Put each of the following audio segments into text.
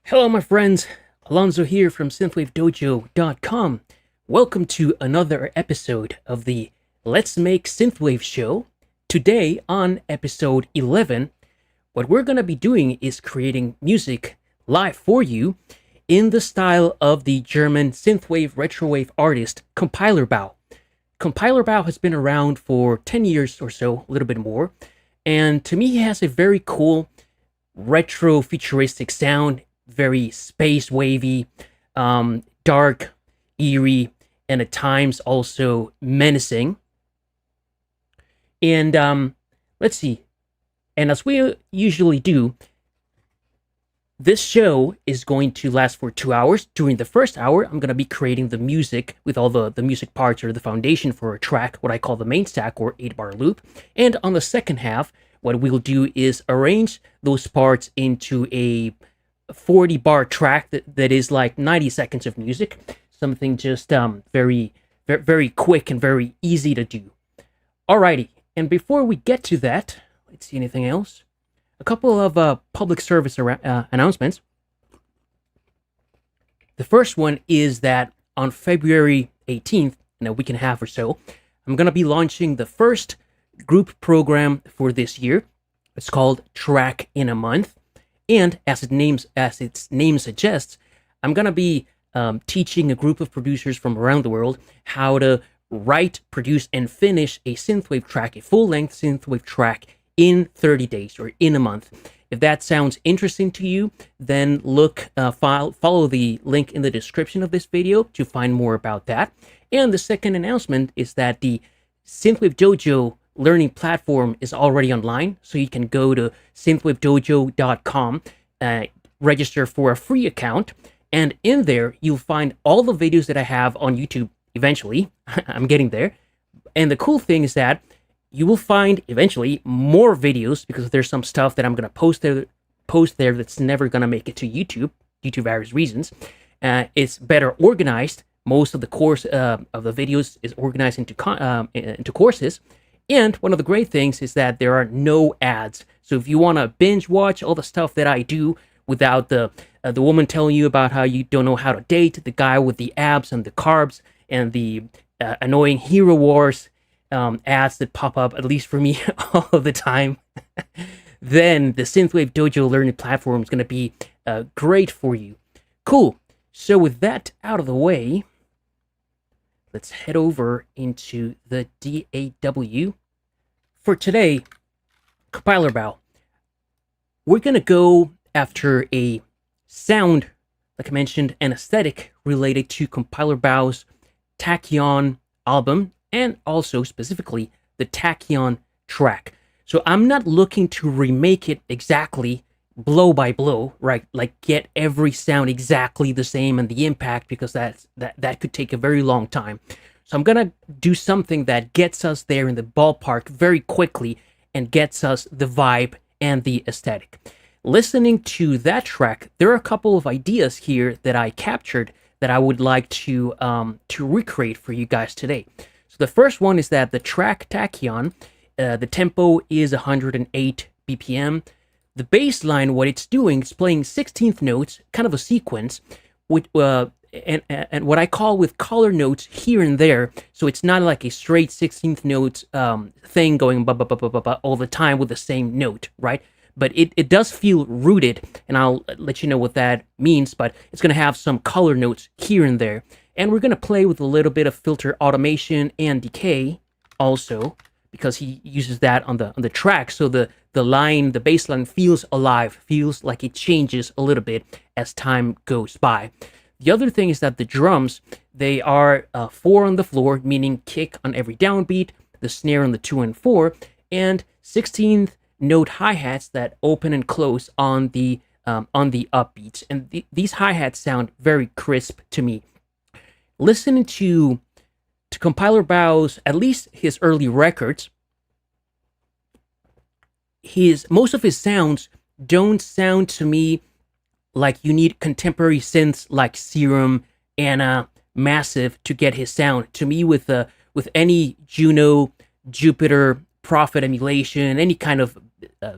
Hello, my friends. Alonzo here from synthwavedojo.com. Welcome to another episode of the Let's Make Synthwave show. Today, on episode 11, what we're going to be doing is creating music live for you in the style of the German synthwave retrowave artist Compilerbau. Compilerbau has been around for 10 years or so, a little bit more, and to me he has a very cool retro futuristic sound, very space wavy, dark, eerie, and at times also menacing. And let's see. And as we usually do, this show is going to last for 2 hours. During the first hour, I'm going to be creating the music with all the music parts or the foundation for a track, what I call the main stack or 8-bar loop. And on the second half, what we'll do is arrange those parts into a 40-bar track that is like 90 seconds of music. Something just very, very, very quick and very easy to do. Alrighty, and before we get to that, let's see anything else. A couple of public service announcements. The first one is that on February 18th, in a week and a half or so, I'm going to be launching the first group program for this year. It's called Track in a Month. And as its name suggests, I'm going to be teaching a group of producers from around the world how to write, produce, and finish a synthwave track, a full-length synthwave track in 30 days or in a month. If that sounds interesting to you, then follow the link in the description of this video to find more about that. And the second announcement is that the Synthwave Dojo learning platform is already online, so you can go to synthwavedojo.com, register for a free account, and in there you'll find all the videos that I have on YouTube eventually. I'm getting there. And the cool thing is that you will find eventually more videos, because there's some stuff that I'm going to post there that's never going to make it to YouTube due to various reasons. It's better organized. Most of the course of the videos is organized into courses. And one of the great things is that there are no ads. So if you want to binge watch all the stuff that I do without the woman telling you about how you don't know how to date, the guy with the abs and the carbs, and the annoying Hero Wars ads that pop up, at least for me, all of the time, then the Synthwave Dojo learning platform is going to be great for you. Cool. So with that out of the way, let's head over into the DAW. For today, Compilerbau, we're going to go after a sound, like I mentioned, an aesthetic related to Compilerbau's Tachyon album, and also specifically the Tachyon track. So I'm not looking to remake it exactly blow by blow, right? Like get every sound exactly the same and the impact, because that could take a very long time. So I'm gonna do something that gets us there in the ballpark very quickly and gets us the vibe and the aesthetic. Listening to that track, there are a couple of ideas here that I captured that I would like to recreate for you guys today. So the first one is that the track Tachyon, the tempo is 108 BPM. The bass line, what it's doing, is playing 16th notes, kind of a sequence, with and what I call with color notes here and there. So it's not like a straight 16th notes thing going ba ba ba ba ba ba all the time with the same note, right? But it does feel rooted, and I'll let you know what that means. But it's going to have some color notes here and there, and we're going to play with a little bit of filter automation and decay also, because he uses that on the track. So the bass line feels alive, feels like it changes a little bit as time goes by. The other thing is that the drums, they are 4 on the floor, meaning kick on every downbeat, the snare on the 2 and 4, and 16th note hi-hats that open and close on the upbeats. And these hi-hats sound very crisp to me. Listening to Compilerbau's, at least his early records, most of his sounds don't sound to me like you need contemporary synths like Serum, Anna, Massive to get his sound. To me, with any Juno, Jupiter, Prophet emulation, any kind of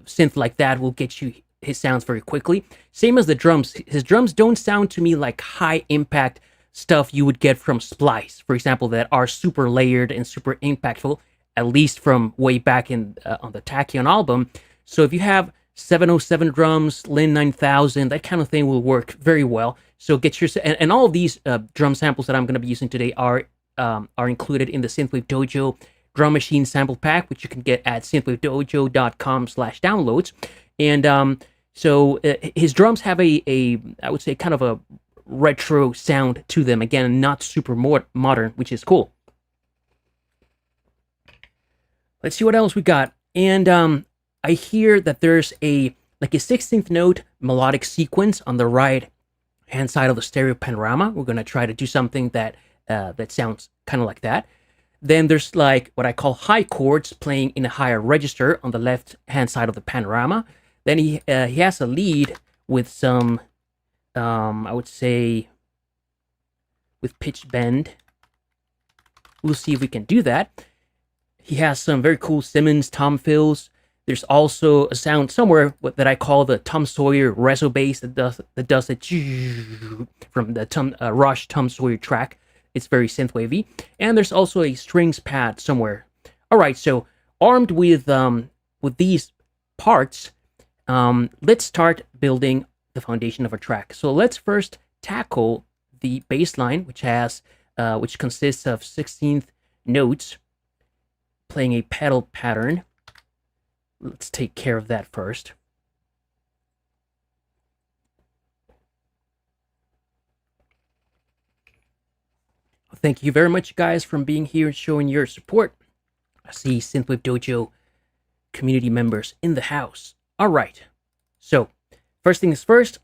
synth like that will get you his sounds very quickly. Same as the drums. His drums don't sound to me like high impact stuff you would get from Splice, for example, that are super layered and super impactful, at least from way back in on the Tachyon album. So if you have 707 drums, Lin 9000, that kind of thing will work very well. So get your and all of these drum samples that I'm going to be using today are included in the Synthwave Dojo drum machine sample pack, which you can get at synthwavedojo.com/downloads. And so his drums have a I would say kind of a retro sound to them. Again, not super modern, which is cool. Let's see what else we got. And I hear that there's a 16th note melodic sequence on the right hand side of the stereo panorama. We're gonna try to do something that that sounds kind of like that. Then there's like what I call high chords playing in a higher register on the left hand side of the panorama. Then he has a lead with some I would say with pitch bend. We'll see if we can do that. He has some very cool Simmons tom fills. There's also a sound somewhere that I call the Tom Sawyer reso bass that does it from the Rush Tom Sawyer track. It's very synthwavy. And there's also a strings pad somewhere. All right, so armed with these parts, let's start building the foundation of a track. So let's first tackle the bass line, which consists of 16th notes playing a pedal pattern. Let's take care of that first. Thank you very much, guys, for being here and showing your support. I see Synthwave Dojo community members in the house. All right. So, first things first,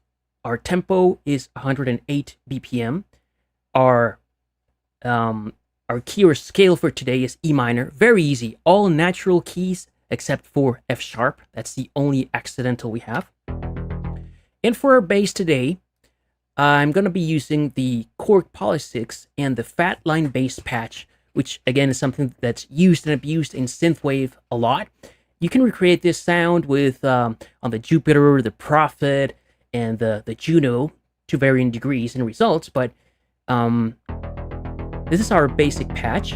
our tempo is 108 BPM. Our key or scale for today is E minor. Very easy. All natural keys except for F sharp. That's the only accidental we have. And for our bass today, I'm going to be using the Korg Poly 6 and the Fat Line bass patch, which again is something that's used and abused in synthwave a lot. You can recreate this sound with on the Jupiter, the Prophet, and the Juno to varying degrees and results, but this is our basic patch.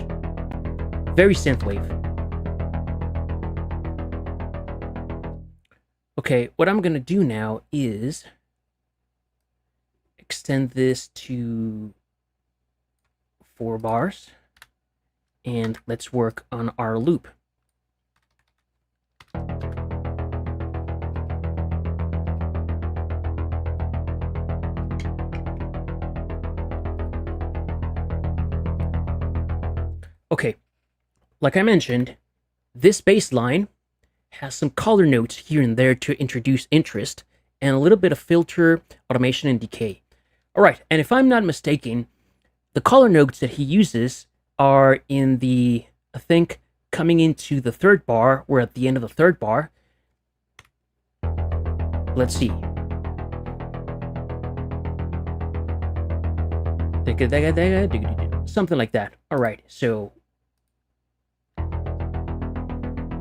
Very synthwave. Okay, what I'm going to do now is extend this to 4 bars, and let's work on our loop. Okay, like I mentioned, this bass line has some color notes here and there to introduce interest, and a little bit of filter, automation, and decay. All right, and if I'm not mistaken, the color notes that he uses are in the, I think, coming into the 3rd bar. We're at the end of the 3rd bar. Let's see. Something like that. All right, so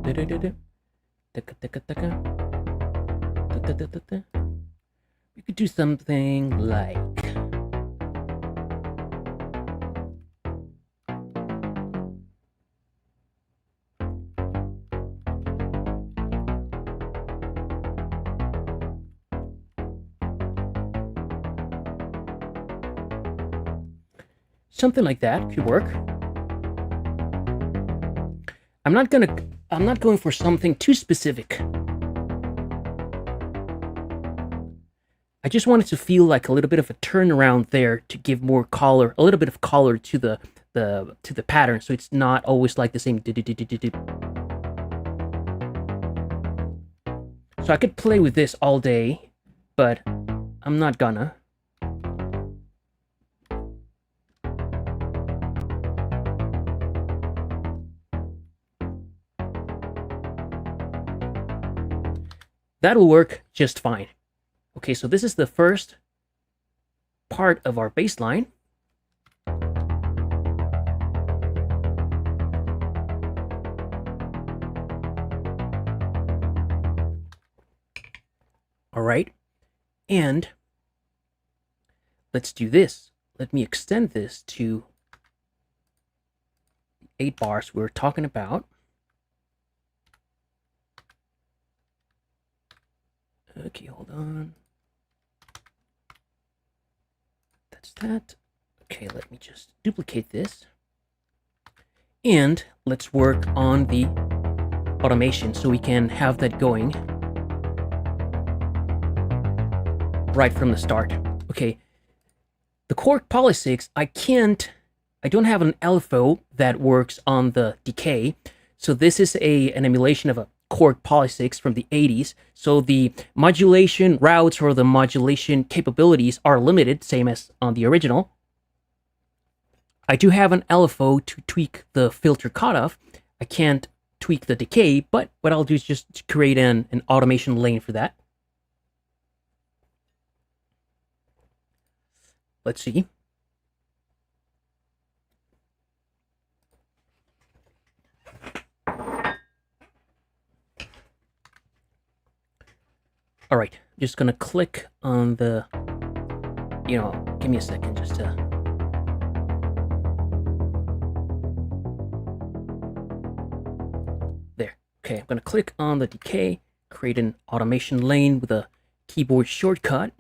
we could do something like something like that could work. I'm not going for something too specific. I just wanted to feel like a little bit of a turnaround there to give more color, a little bit of color to the pattern, so it's not always like the same. So I could play with this all day, but I'm not gonna. That'll work just fine. Okay, so this is the first part of our bass line. right, and let's do this. Let me extend this to 8 bars we were talking about. Okay, hold on. That's that. Okay, let me just duplicate this. And let's work on the automation so we can have that going right from the start. Okay, the chord polysix, I don't have an LFO that works on the decay. So this is an emulation of a chord polysix from the 80s. So the modulation routes or the modulation capabilities are limited, same as on the original. I do have an LFO to tweak the filter cutoff. I can't tweak the decay, but what I'll do is just create an automation lane for that. Let's see. All right, just gonna click on the, give me a second just to. There, okay, I'm gonna click on the decay, create an automation lane with a keyboard shortcut.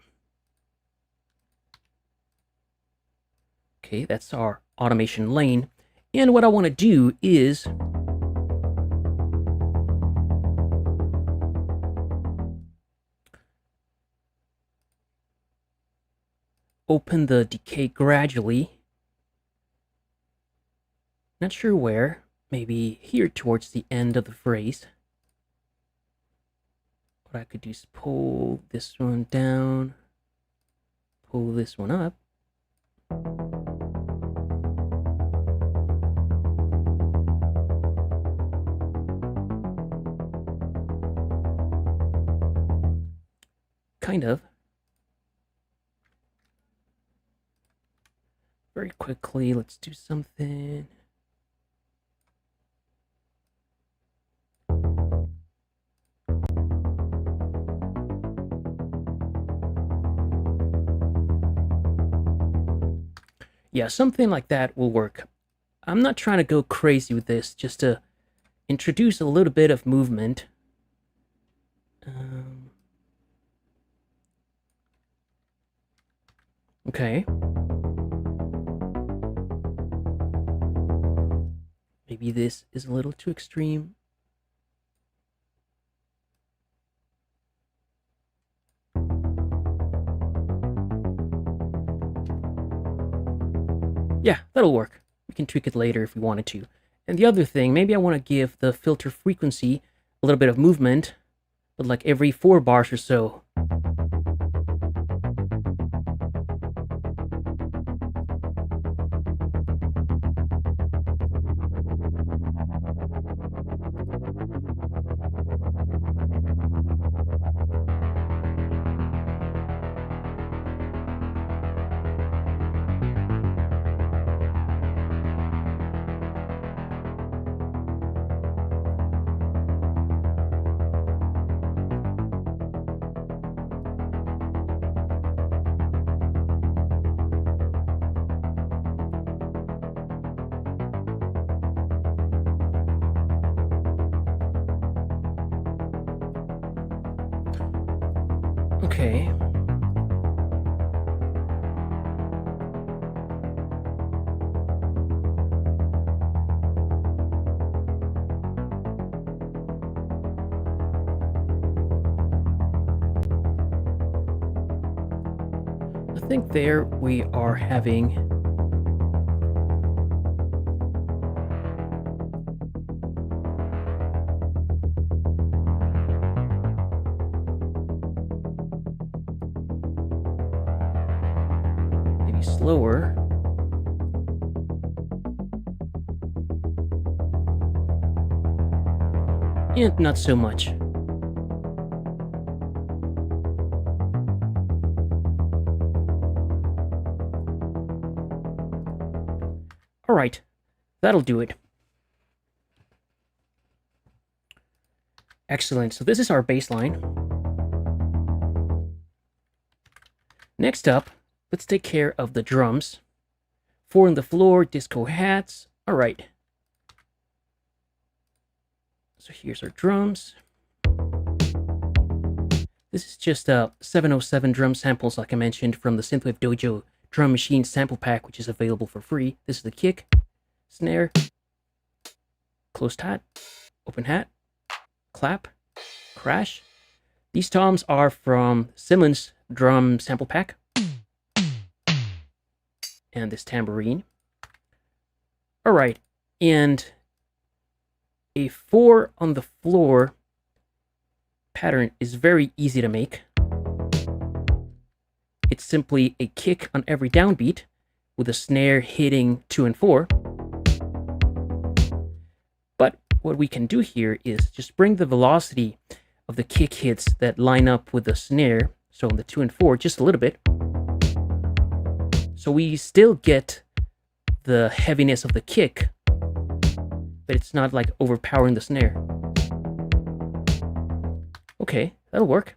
Okay, that's our automation lane. And what I wanna do is open the decay gradually. Not sure where, maybe here towards the end of the phrase. What I could do is pull this one down, pull this one up. Kind of. Very quickly, let's do something. Yeah, something like that will work. I'm not trying to go crazy with this, just to introduce a little bit of movement. Okay. Maybe this is a little too extreme. Yeah, that'll work. We can tweak it later if we wanted to. And the other thing, maybe I want to give the filter frequency a little bit of movement, but like every 4 bars or so. Okay. I think there we are having maybe slower. And not so much. All right, that'll do it. Excellent. So this is our bass line. Next up, let's take care of the drums. 4 on the floor, disco hats. All right. So here's our drums. This is just a 707 drum samples, like I mentioned, from the Synthwave Dojo drum machine sample pack, which is available for free. This is the kick, snare, closed hat, open hat, clap, crash. These toms are from Simmons drum sample pack. And this tambourine. All right, and a 4 on the floor pattern is very easy to make. It's simply a kick on every downbeat with a snare hitting 2 and 4. But what we can do here is just bring the velocity of the kick hits that line up with the snare, so on the 2 and 4, just a little bit. So we still get the heaviness of the kick, but it's not like overpowering the snare. Okay, that'll work.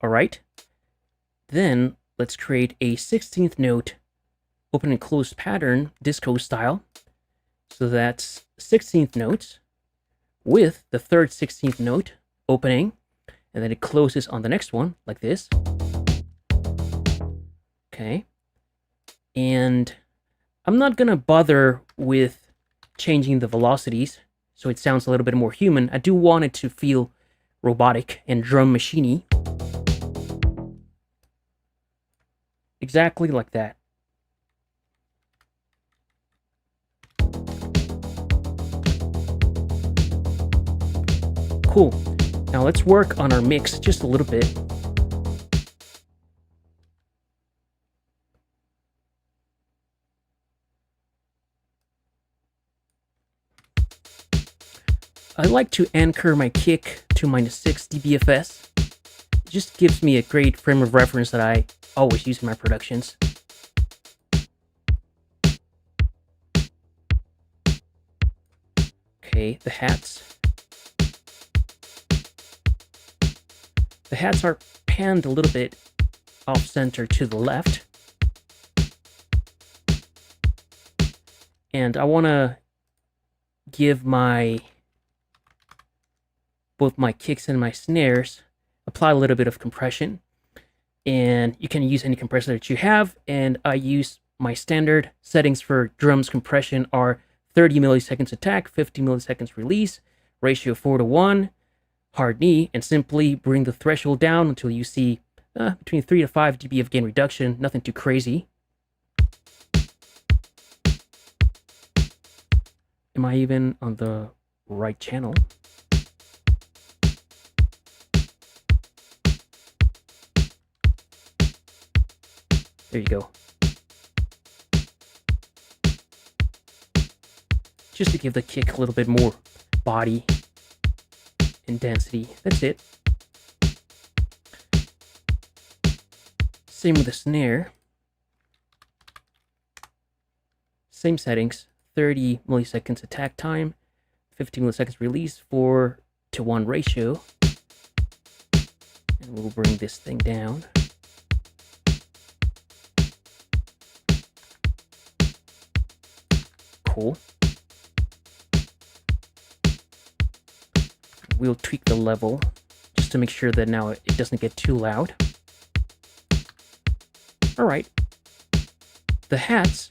All right. Then let's create a 16th note open and closed pattern, disco style. So that's 16th notes with the third 16th note opening, and then it closes on the next one like this. Okay. And I'm not gonna bother with changing the velocities so it sounds a little bit more human. I do want it to feel robotic and drum machiney. Exactly like that. Cool. Now let's work on our mix just a little bit. I like to anchor my kick to -6 dBFS. It just gives me a great frame of reference that I always use in my productions. Okay, the hats. The hats are panned a little bit off center to the left. And I want to give both my kicks and my snares, apply a little bit of compression. And you can use any compressor that you have. And I use my standard settings for drums compression are 30 milliseconds attack, 50 milliseconds release, ratio 4:1, hard knee, and simply bring the threshold down until you see between 3 to 5 dB of gain reduction, nothing too crazy. Am I even on the right channel? There you go. Just to give the kick a little bit more body and density. That's it. Same with the snare. Same settings. 30 milliseconds attack time, 50 milliseconds release, 4:1 ratio. And we'll bring this thing down. Cool. We'll tweak the level just to make sure that now it doesn't get too loud. All right. The hats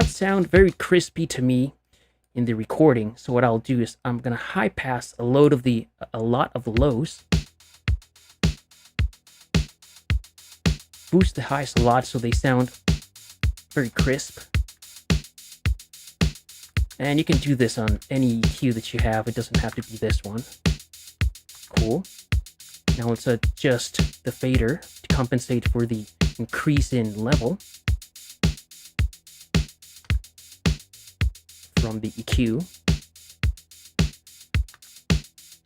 sound very crispy to me in the recording. So what I'll do is I'm gonna high pass a lot of the lows, boost the highs a lot so they sound very crisp. And you can do this on any EQ that you have. It doesn't have to be this one. Cool. Now let's adjust the fader to compensate for the increase in level from the EQ.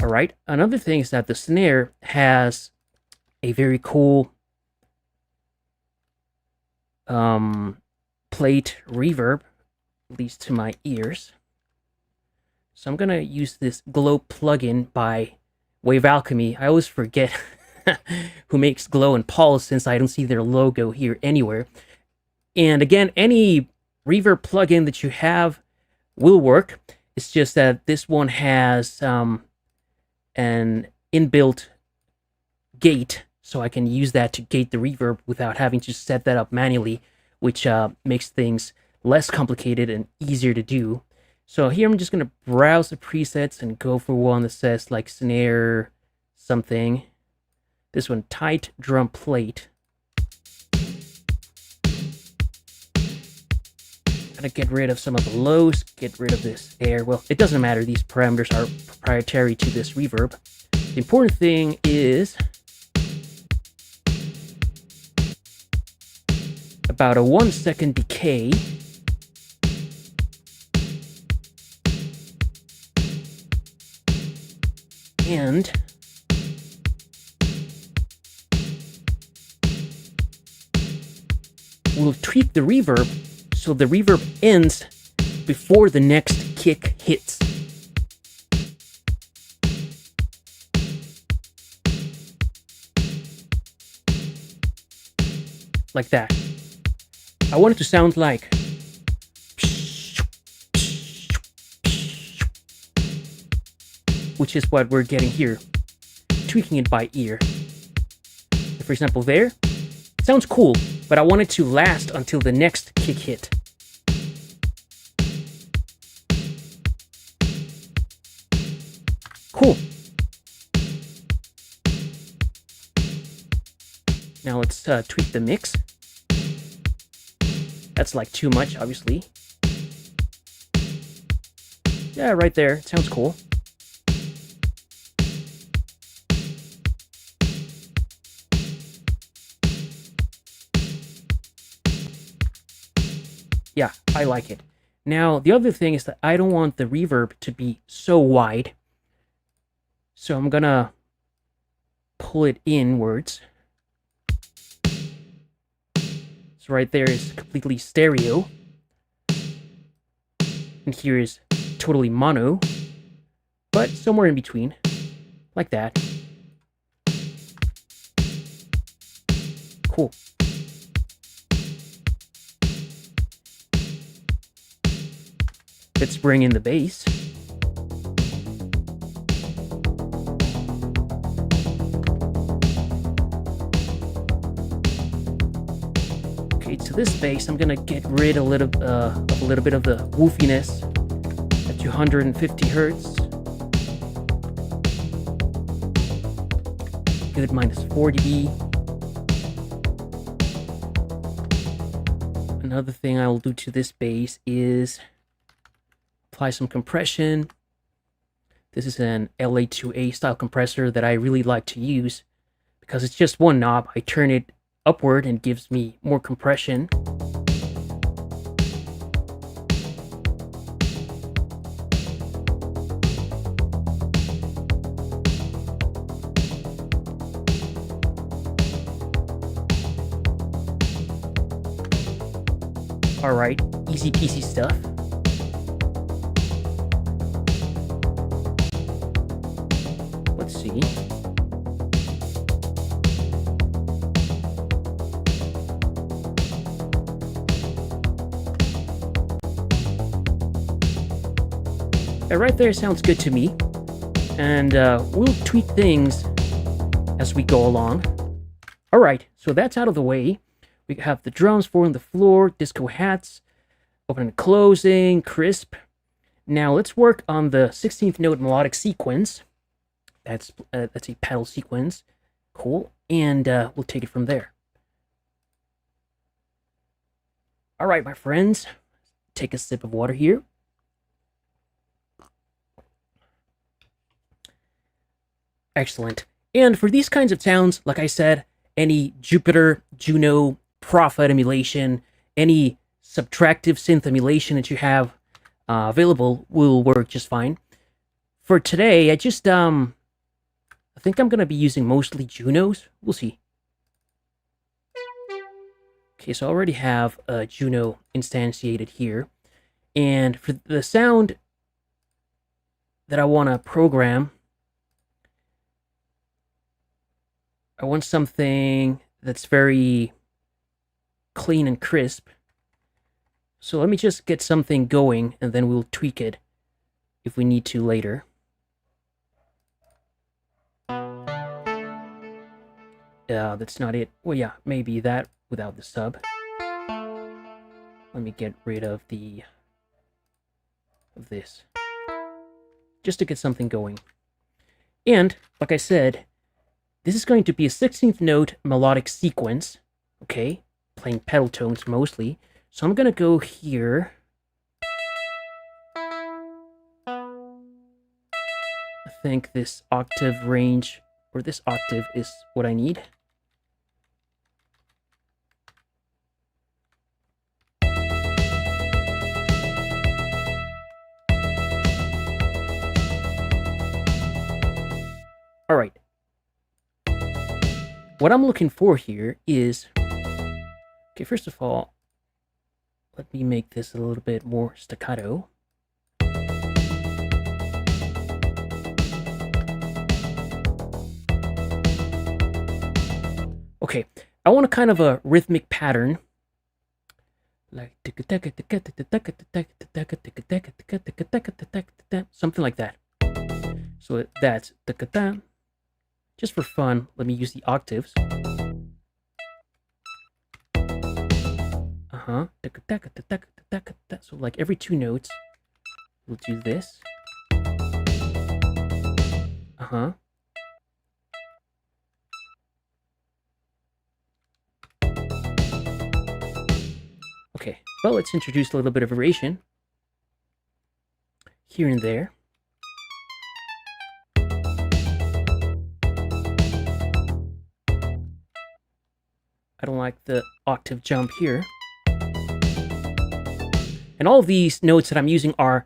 All right. Another thing is that the snare has a very cool plate reverb, at least to my ears. So I'm gonna use this Glow plugin by Wave Alchemy. I always forget who makes Glow and Pulse since I don't see their logo here anywhere. And again, any reverb plugin that you have will work. It's just that this one has an inbuilt gate, so I can use that to gate the reverb without having to set that up manually, which makes things less complicated and easier to do. So here I'm just going to browse the presets and go for one that says like snare something. This one, tight drum plate. Gotta get rid of some of the lows, get rid of this air. Well, it doesn't matter, these parameters are proprietary to this reverb. The important thing is about a 1 second decay. And we'll tweak the reverb so the reverb ends before the next kick hits. Like that. I want it to sound like which is what we're getting here. Tweaking it by ear. For example, there. Sounds cool, but I want it to last until the next kick hit. Cool. Now let's tweak the mix. That's like too much, obviously. Yeah, right there. It sounds cool. Yeah, I like it. Now, the other thing is that I don't want the reverb to be so wide. So I'm gonna pull it inwards. So right there is completely stereo. And here is totally mono. But somewhere in between. Like that. Cool. Let's bring in the bass. Okay, to this bass, I'm gonna get rid of a little bit of the woofiness at 250 hertz. Good, -4 dB. Another thing I will do to this bass is apply some compression. This is an LA2A style compressor that I really like to use because it's just one knob. I turn it upward and it gives me more compression. All right, easy peasy stuff. Let's see. Right there sounds good to me. And we'll tweak things as we go along. All right, so that's out of the way. We have the drums, 4 on the floor, disco hats, open and closing, crisp. Now let's work on the 16th note melodic sequence. That's a pedal sequence. Cool. And we'll take it from there. All right, my friends. Take a sip of water here. Excellent. And for these kinds of sounds, like I said, any Jupiter, Juno, Prophet emulation, any subtractive synth emulation that you have available will work just fine. For today, I just, I think I'm going to be using mostly Junos. We'll see. Okay, so I already have a Juno instantiated here. And for the sound, that I want to program, I want something that's very clean and crisp. So let me just get something going, and then we'll tweak it if we need to later. That's not it. Well, yeah, maybe that without the sub. Let me get rid of this, just to get something going. And like I said, this is going to be a 16th note melodic sequence, okay? Playing pedal tones mostly. So I'm gonna go here. I think this octave range, or this octave, is what I need. All right. What I'm looking for here is, okay, first of all, let me make this a little bit more staccato. Okay, I want a kind of a rhythmic pattern, like something like that. So that's just for fun. Let me use the octaves. So like every 2 notes, we'll do this. Okay, well, let's introduce a little bit of variation here and there. I don't like the octave jump here. And all of these notes that I'm using are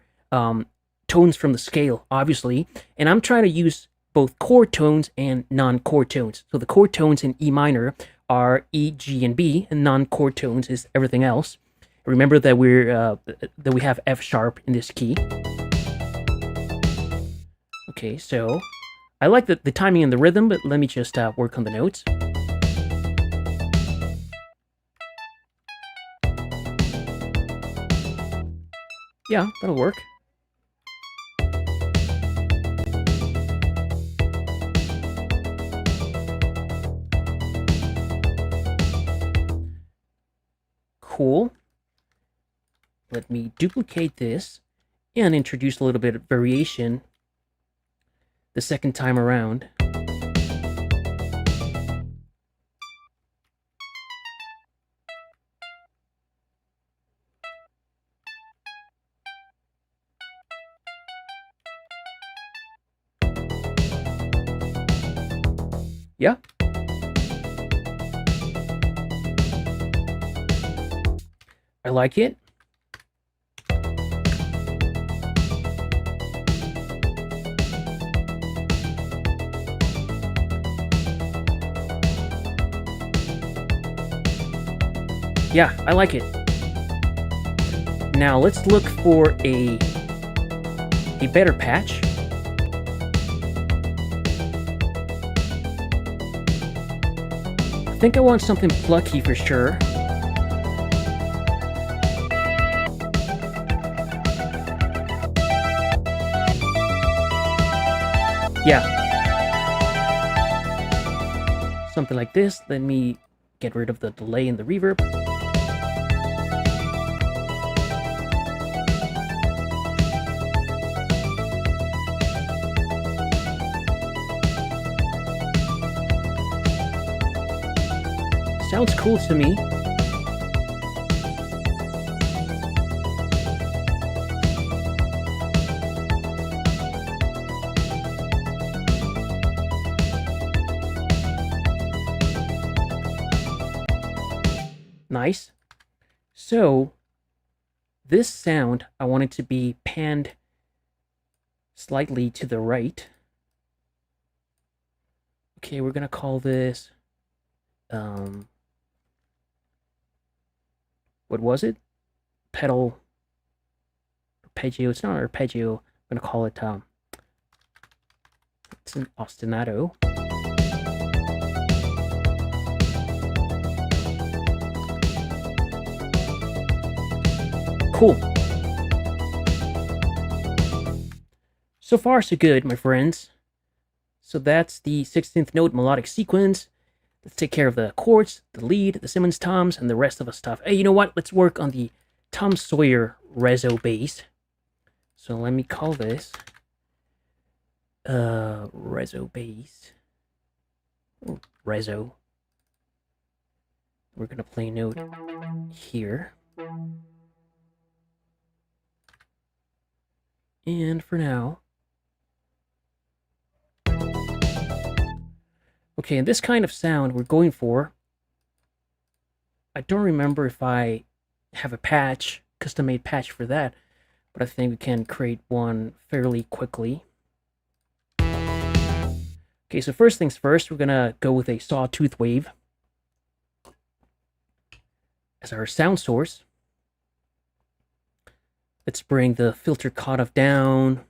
tones from the scale, obviously. And I'm trying to use both chord tones and non-chord tones. So the chord tones in E minor are E, G, and B, and non-chord tones is everything else. Remember that we have F sharp in this key. Okay, so I like the timing and the rhythm, but let me just work on the notes. Yeah, that'll work. Cool. Let me duplicate this and introduce a little bit of variation the second time around. Yeah. I like it. Yeah, I like it. Now let's look for a better patch. I think I want something plucky for sure. Yeah. Something like this. Let me get rid of the delay and the reverb. Sounds cool to me. Nice. So this sound, I want it to be panned slightly to the right. Okay, we're gonna call this what was it? Pedal arpeggio. It's not arpeggio. I'm gonna call it It's an ostinato. Cool. So far, so good, my friends. So that's the 16th note melodic sequence. Let's take care of the chords, the lead, the Simmons toms, and the rest of the stuff. Hey, you know what? Let's work on the Tom Sawyer reso bass. So let me call this reso bass. Ooh, reso. We're gonna play a note here. And for now, okay, and this kind of sound we're going for, I don't remember if I have a patch, custom-made patch for that, but I think we can create one fairly quickly. Okay, so first things first, we're gonna go with a sawtooth wave as our sound source. Let's bring the filter cutoff down,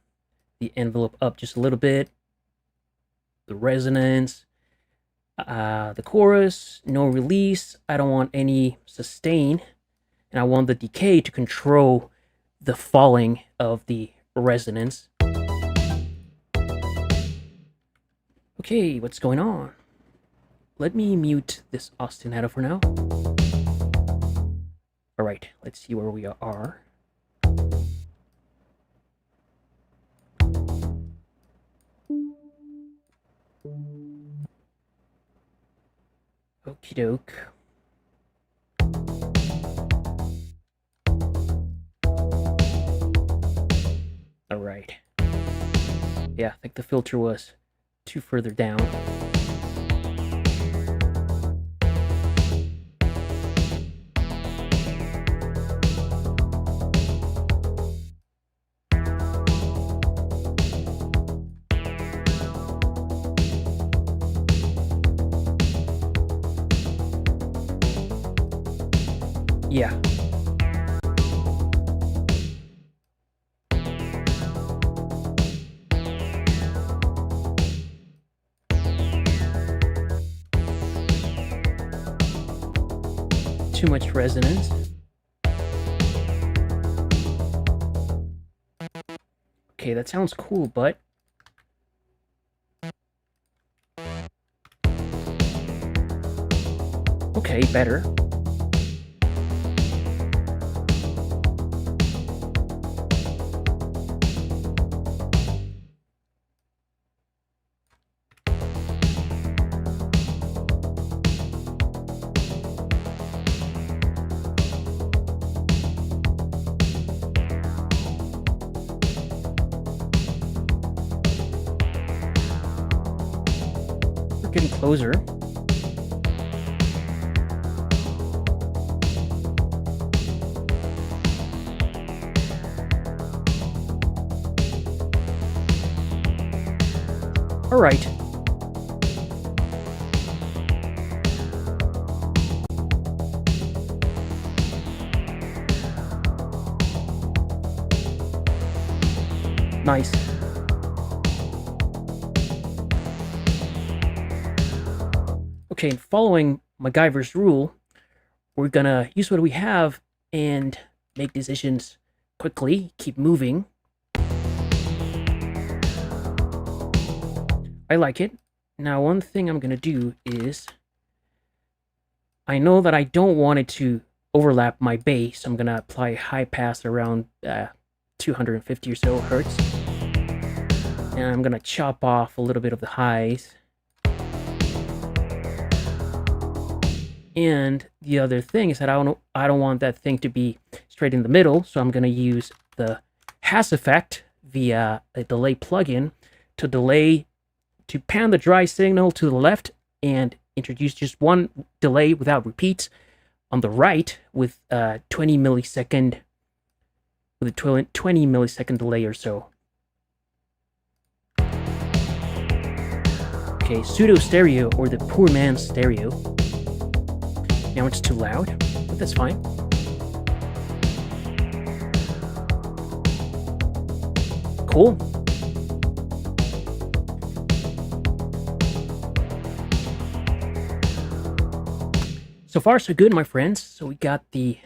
the envelope up just a little bit, the resonance, the chorus, no release. I don't want any sustain, and I want the decay to control the falling of the resonance. Okay, what's going on? Let me mute this ostinato for now. All right, let's see where we are. Okie doke. All right. Yeah, I think the filter was too further down. Yeah. Too much resonance. Okay, that sounds cool, but okay, better. Getting closer. All right. Nice. Okay, and following MacGyver's rule, we're gonna use what we have and make decisions quickly, keep moving. I like it. Now, one thing I'm gonna do is, I know that I don't want it to overlap my bass. I'm gonna apply high pass around 250 or so hertz. And I'm gonna chop off a little bit of the highs. And the other thing is that I don't want that thing to be straight in the middle, so I'm going to use the Has effect via a delay plugin to pan the dry signal to the left and introduce just one delay without repeats on the right with a 20 millisecond delay or so. Okay, pseudo stereo, or the poor man's stereo. Now it's too loud, but that's fine. Cool. So far, so good, my friends. So we got the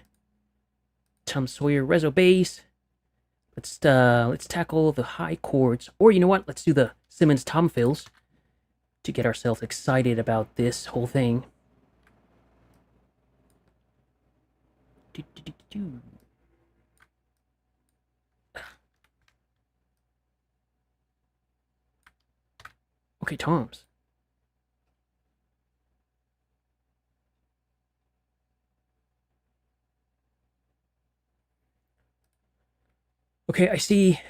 Tom Sawyer Rezo bass. Let's tackle the high chords, or you know what? Let's do the Simmons tom fills to get ourselves excited about this whole thing. Okay, toms. Okay, I see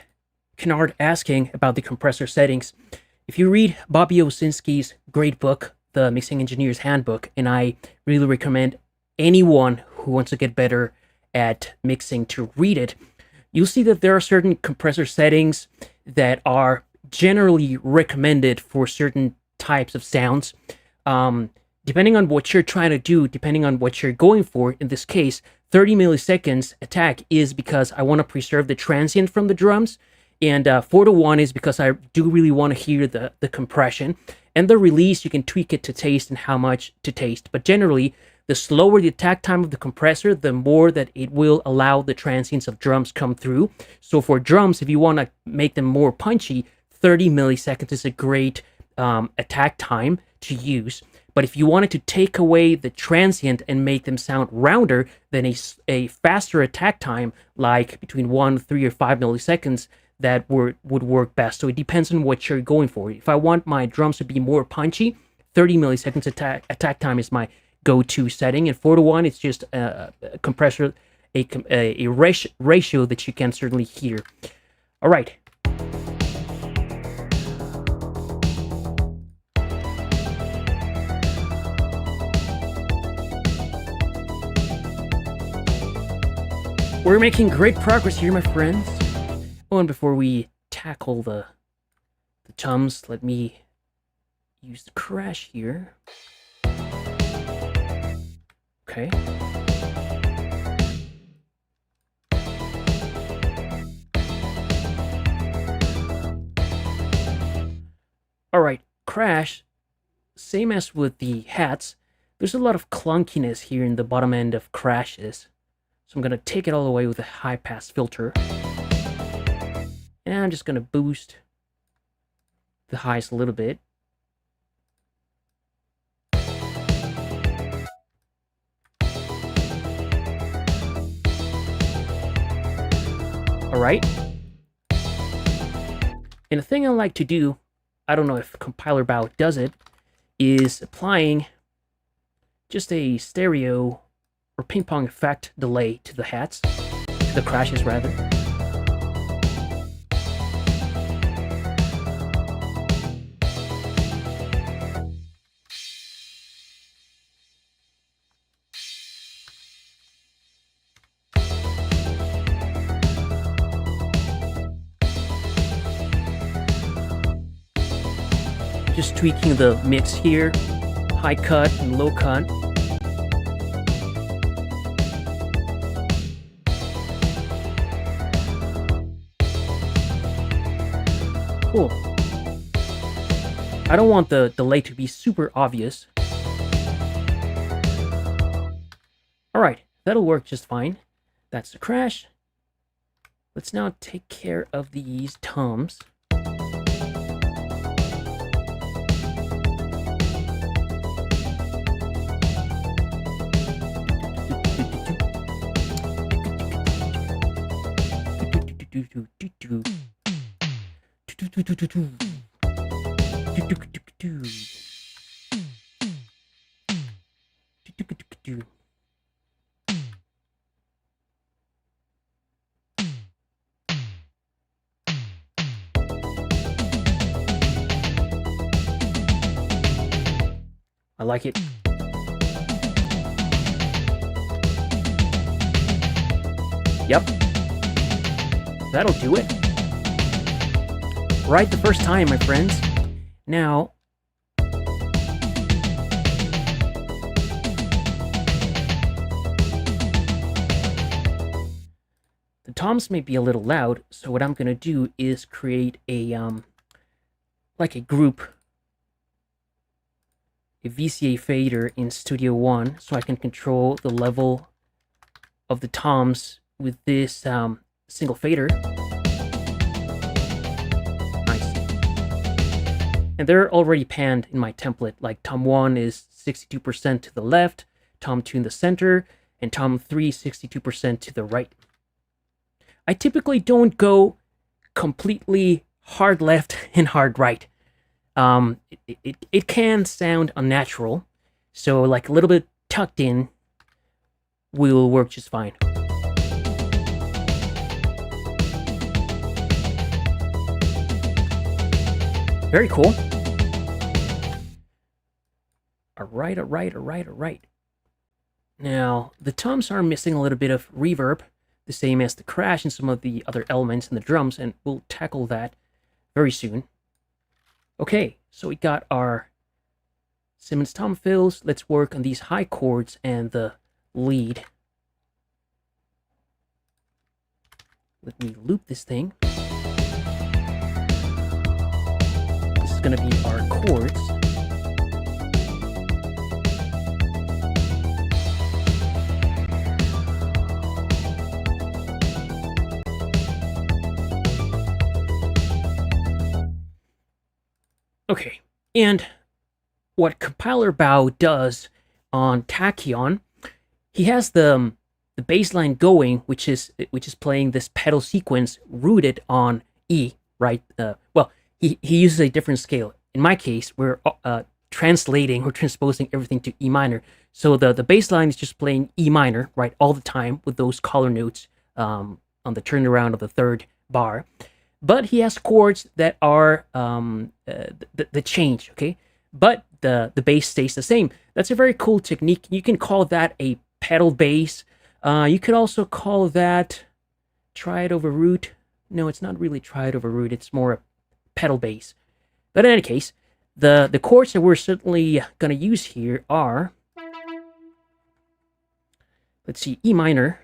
Kennard asking about the compressor settings. If you read Bobby Owsinski's great book, The Mixing Engineer's Handbook, and I really recommend anyone who wants to get better at mixing to read it, you'll see that there are certain compressor settings that are generally recommended for certain types of sounds. Depending on what you're trying to do, depending on what you're going for, in this case, 30 milliseconds attack is because I want to preserve the transient from the drums, and 4 to 1 is because I do really want to hear the compression. And the release, you can tweak it to taste and how much to taste. But generally, the slower the attack time of the compressor, the more that it will allow the transients of drums come through. So for drums, if you want to make them more punchy, 30 milliseconds is a great attack time to use. But if you wanted to take away the transient and make them sound rounder, then a faster attack time, like between 1, 3, or 5 milliseconds, that would work best. So it depends on what you're going for. If I want my drums to be more punchy, 30 milliseconds attack time is my go-to setting. And 4 to 1, it's just a compressor, a ratio that you can certainly hear. All right. We're making great progress here, my friends. Oh, and before we tackle the toms, let me use the crash here. Okay. Alright, crash, same as with the hats, there's a lot of clunkiness here in the bottom end of crashes. So I'm going to take it all the way with a high pass filter. And I'm just going to boost the highs a little bit. Alright. And the thing I like to do, I don't know if Compilerbau does it, is applying just a stereo or ping pong effect delay to the hats, to the crashes rather. Just tweaking the mix here, high cut and low cut. Cool. I don't want the delay to be super obvious. Alright, that'll work just fine. That's the crash. Let's now take care of these toms. I like it. Yep. That'll do it. Right the first time, my friends. Now, the toms may be a little loud, so what I'm gonna do is create a like a group a VCA fader in Studio One, so I can control the level of the toms with this single fader. Nice. And they're already panned in my template. Like tom 1 is 62% to the left, tom 2 in the center, and tom 3 62% to the right. I typically don't go completely hard left and hard right. It can sound unnatural, so like a little bit tucked in will work just fine. Very cool. Alright. Now, the toms are missing a little bit of reverb, the same as the crash and some of the other elements in the drums, and we'll tackle that very soon. Okay, so we got our Simmons tom fills. Let's work on these high chords and the lead. Let me loop this thing. This is going to be our chords. Okay, and what Compilerbau does on Tachyon, he has the bassline going, which is playing this pedal sequence rooted on E, right? Well, he uses a different scale. In my case, we're translating or transposing everything to E minor. So the bassline is just playing E minor, right, all the time with those color notes on the turnaround of the third bar. But he has chords that are the change, okay? But the bass stays the same. That's a very cool technique. You can call that a pedal bass. You could also call that triad over root. No, it's not really triad over root. It's more a pedal bass. But in any case, the chords that we're certainly going to use here are, let's see, E minor.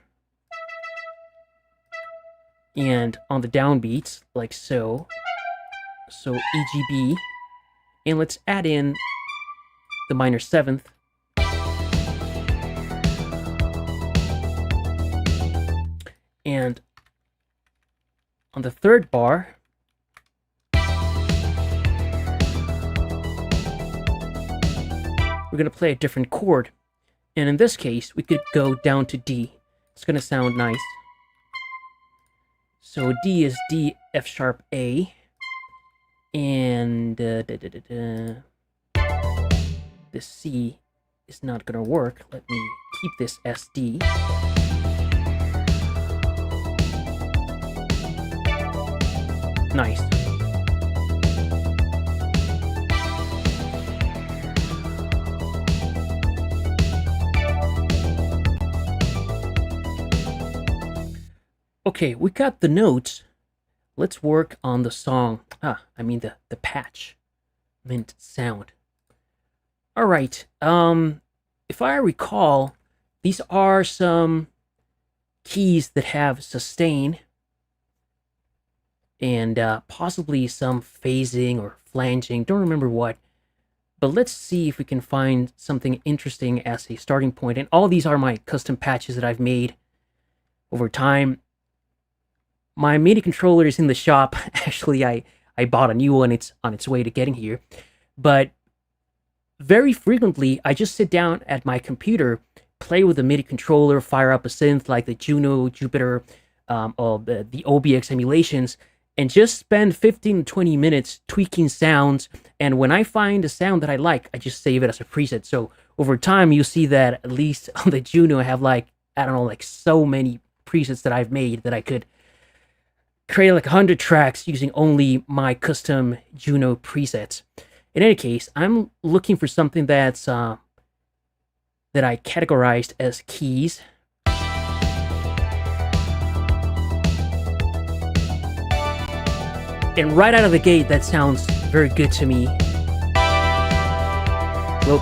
And on the downbeats, like so. So E, G, B. And let's add in the minor seventh. And on the third bar, we're going to play a different chord. And in this case, we could go down to D. It's going to sound nice. So D is D, F sharp, A, and the C is not gonna work. Let me keep this SD. Nice. Okay, we got the notes. Let's work on the song. The patch. Mint sound. Alright, if I recall, these are some keys that have sustain and possibly some phasing or flanging, don't remember what. But let's see if we can find something interesting as a starting point. And all these are my custom patches that I've made over time. My MIDI controller is in the shop. Actually, I bought a new one. It's on its way to getting here. But very frequently, I just sit down at my computer, play with the MIDI controller, fire up a synth like the Juno, Jupiter, or the OBX emulations, and just spend 15 to 20 minutes tweaking sounds. And when I find a sound that I like, I just save it as a preset. So over time, you see that at least on the Juno, I have so many presets that I've made that I could create 100 tracks using only my custom Juno presets. In any case, I'm looking for something that's that I categorized as keys. And right out of the gate, that sounds very good to me. Look.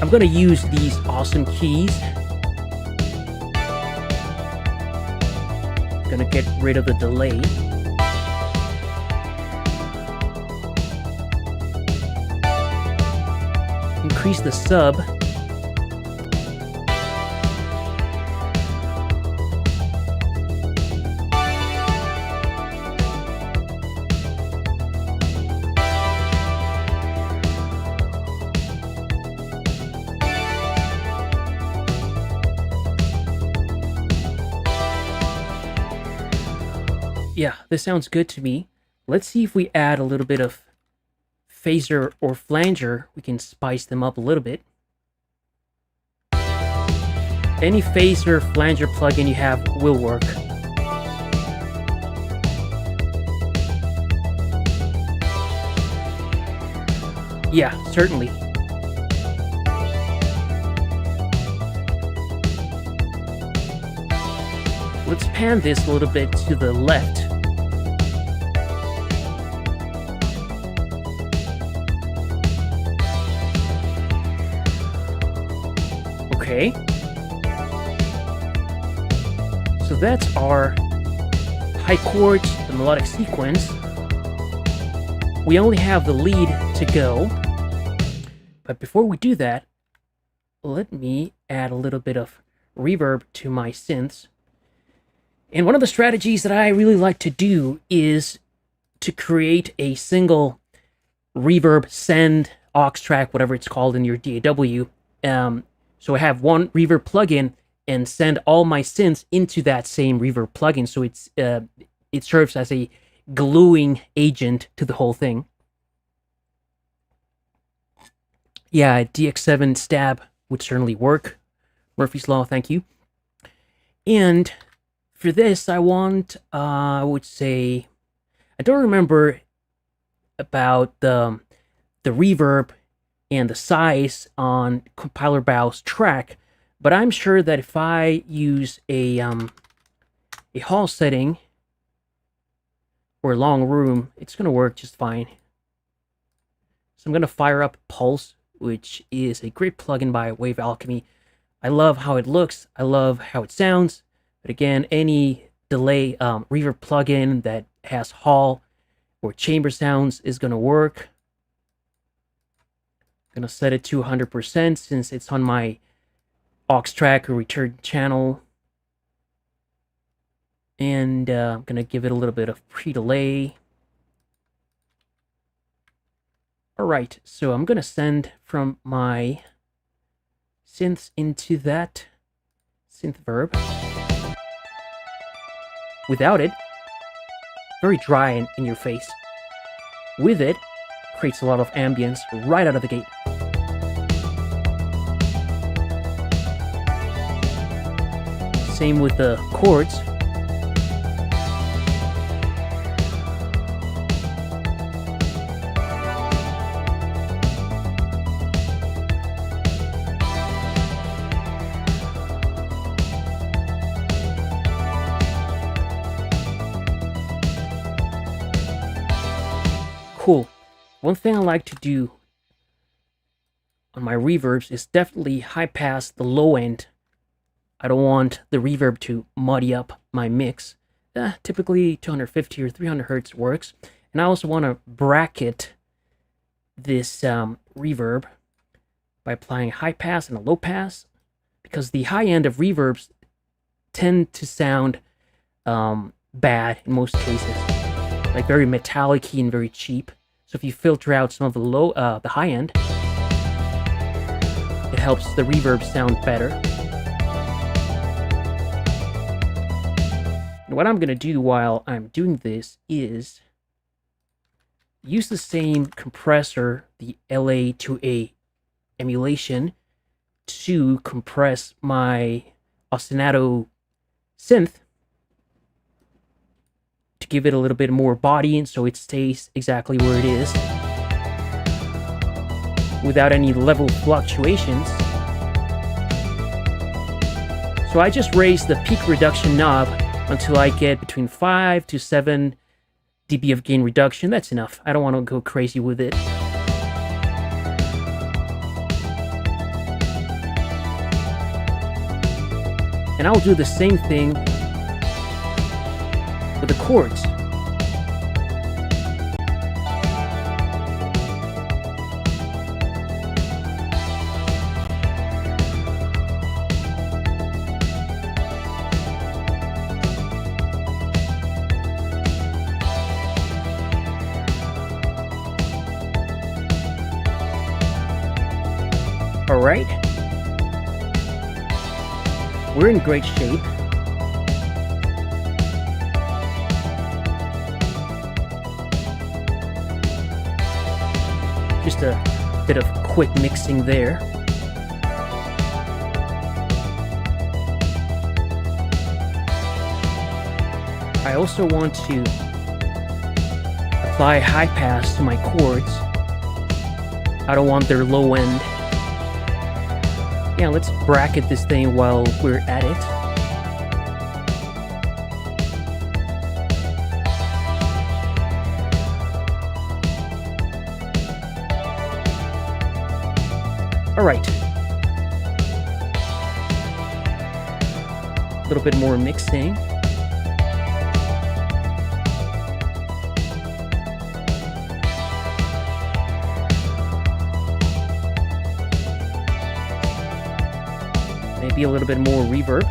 I'm gonna use these awesome keys. Gonna get rid of the delay. Increase the sub. Yeah, this sounds good to me. Let's see if we add a little bit of phaser or flanger. We can spice them up a little bit. Any phaser, flanger plugin you have will work. Yeah, certainly. Let's pan this a little bit to the left. Okay. So that's our high chords, the melodic sequence. We only have the lead to go. But before we do that, let me add a little bit of reverb to my synths. And one of the strategies that I really like to do is to create a single reverb send aux track, whatever it's called in your DAW. So I have one reverb plugin and send all my synths into that same reverb plugin. So it serves as a gluing agent to the whole thing. Yeah, DX7 stab would certainly work. Murphy's Law, thank you. And for this, I want, I would say, I don't remember about the reverb and the size on Compilerbau's track, but I'm sure that if I use a hall setting or a long room, it's going to work just fine. So I'm going to fire up Pulse, which is a great plugin by Wave Alchemy. I love how it looks. I love how it sounds. But again, any delay reverb plugin that has hall or chamber sounds is going to work. I'm going to set it to 100% since it's on my aux track or return channel. And I'm going to give it a little bit of pre-delay. Alright, so I'm going to send from my synths into that synth verb. Without it, very dry and in your face. With it, creates a lot of ambience right out of the gate. Same with the chords. Cool. One thing I like to do on my reverbs is definitely high pass the low end. I don't want the reverb to muddy up my mix. Typically 250 or 300 hertz works. And I also want to bracket this reverb by applying a high pass and a low pass, because the high end of reverbs tend to sound bad in most cases, like very metallic-y and very cheap. So if you filter out some of the the high end, it helps the reverb sound better. And what I'm going to do while I'm doing this is use the same compressor, the LA2A emulation, to compress my ostinato synth to give it a little bit more body, and so it stays exactly where it is without any level fluctuations. So I just raise the peak reduction knob until I get between 5 to 7 dB of gain reduction. That's enough. I don't want to go crazy with it. And I'll do the same thing with the chords. All right. We're in great shape. Just a bit of quick mixing there. I also want to apply high pass to my chords. I don't want their low end. Yeah, let's bracket this thing while we're at it. All right. A little bit more mixing. Maybe a little bit more reverb.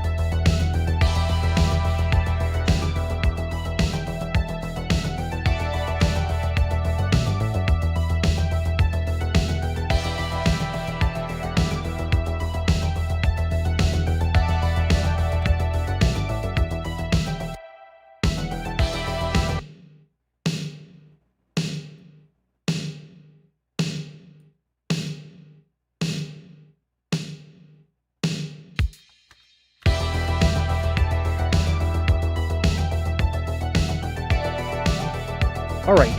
All right.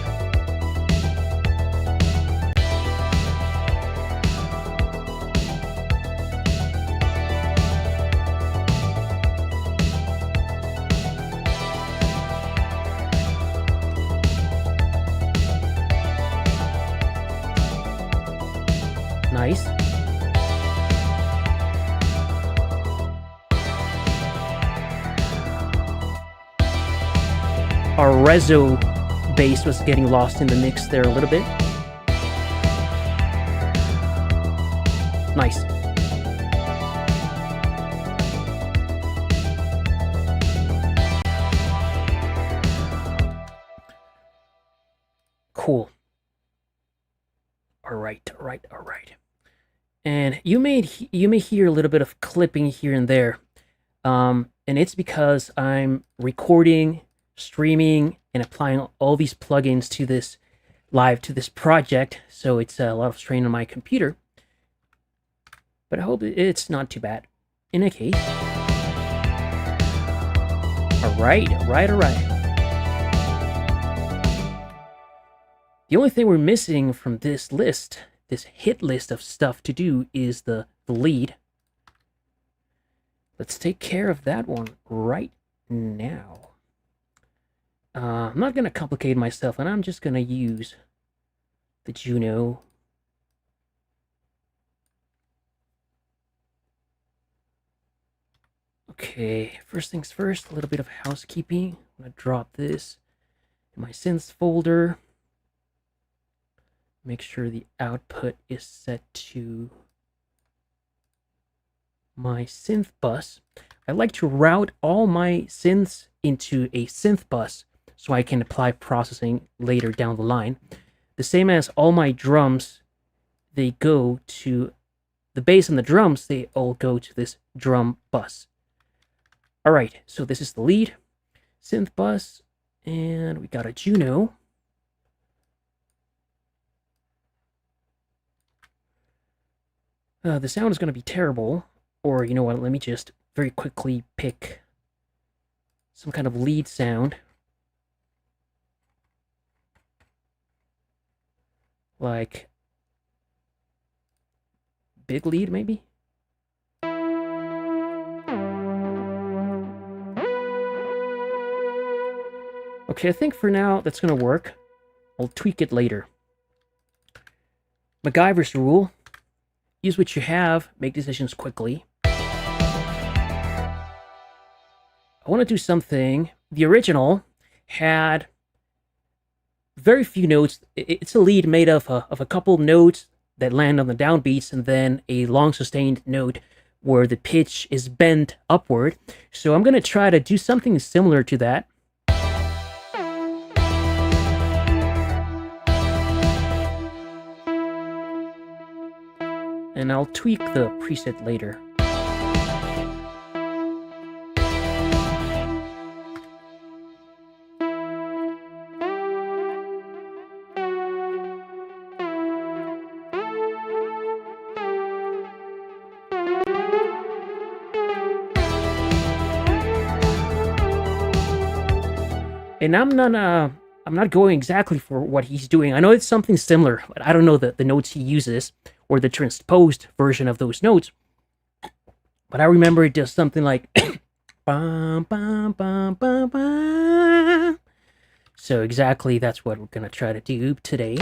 Nice. Our reso bass was getting lost in the mix there a little bit. Nice. Cool. All right. And you may hear a little bit of clipping here and there, and it's because I'm recording, streaming, and applying all these plugins to this project, so it's a lot of strain on my computer. But I hope it's not too bad. In a case. All right. The only thing we're missing from this list, this hit list of stuff to do, is the lead. Let's take care of that one right now. I'm not going to complicate myself, and I'm just going to use the Juno. Okay, first things first, a little bit of housekeeping. I'm going to drop this in my synths folder. Make sure the output is set to my synth bus. I like to route all my synths into a synth bus so I can apply processing later down the line. The same as all my drums, they go to the bass and the drums, they all go to this drum bus. All right, so this is the lead synth bus, and we got a Juno. The sound is going to be terrible, or you know what, let me just very quickly pick some kind of lead sound. Like big lead, maybe? Okay, I think for now that's going to work. I'll tweak it later. MacGyver's rule. Use what you have, make decisions quickly. I want to do something. The original had very few notes. It's a lead made of a couple notes that land on the downbeats and then a long sustained note where the pitch is bent upward. So I'm going to try to do something similar to that. And I'll tweak the preset later. And I'm not going exactly for what he's doing. I know it's something similar, but I don't know the notes he uses or the transposed version of those notes. But I remember it does something like bum, bum, bum, bum, bum. So exactly that's what we're gonna try to do today.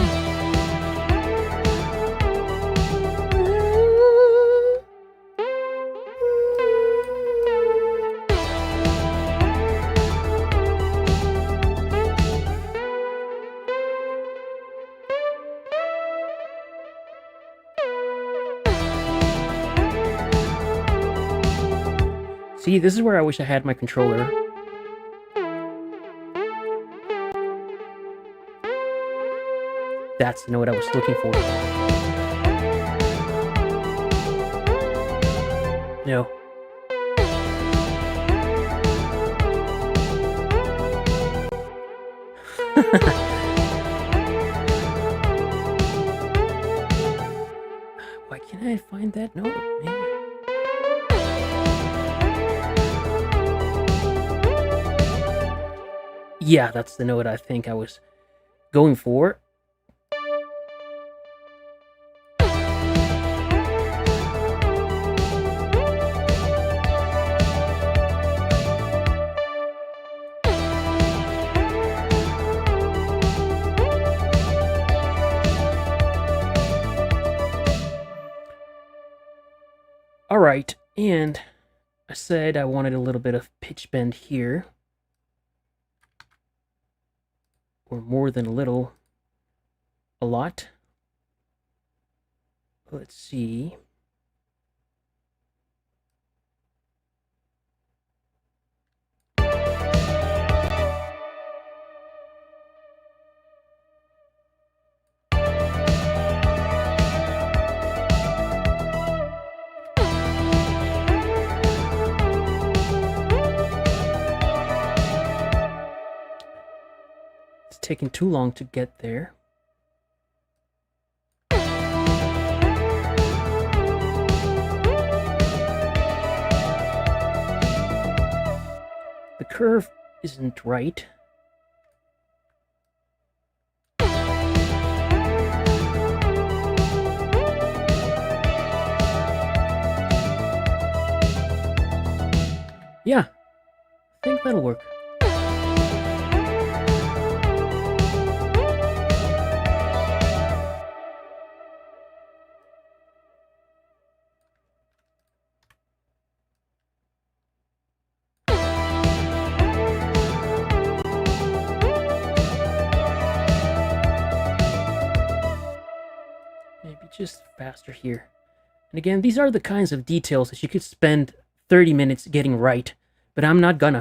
See, this is where I wish I had my controller. That's the note I was looking for. No. Why can't I find that note, man? Yeah, that's the note I think I was going for. All right, and I said I wanted a little bit of pitch bend here. Or more than a little, a lot. Let's see. Taking too long to get there. The curve isn't right. Yeah, I think that'll work. Just faster here. And again, these are the kinds of details that you could spend 30 minutes getting right, but I'm not gonna.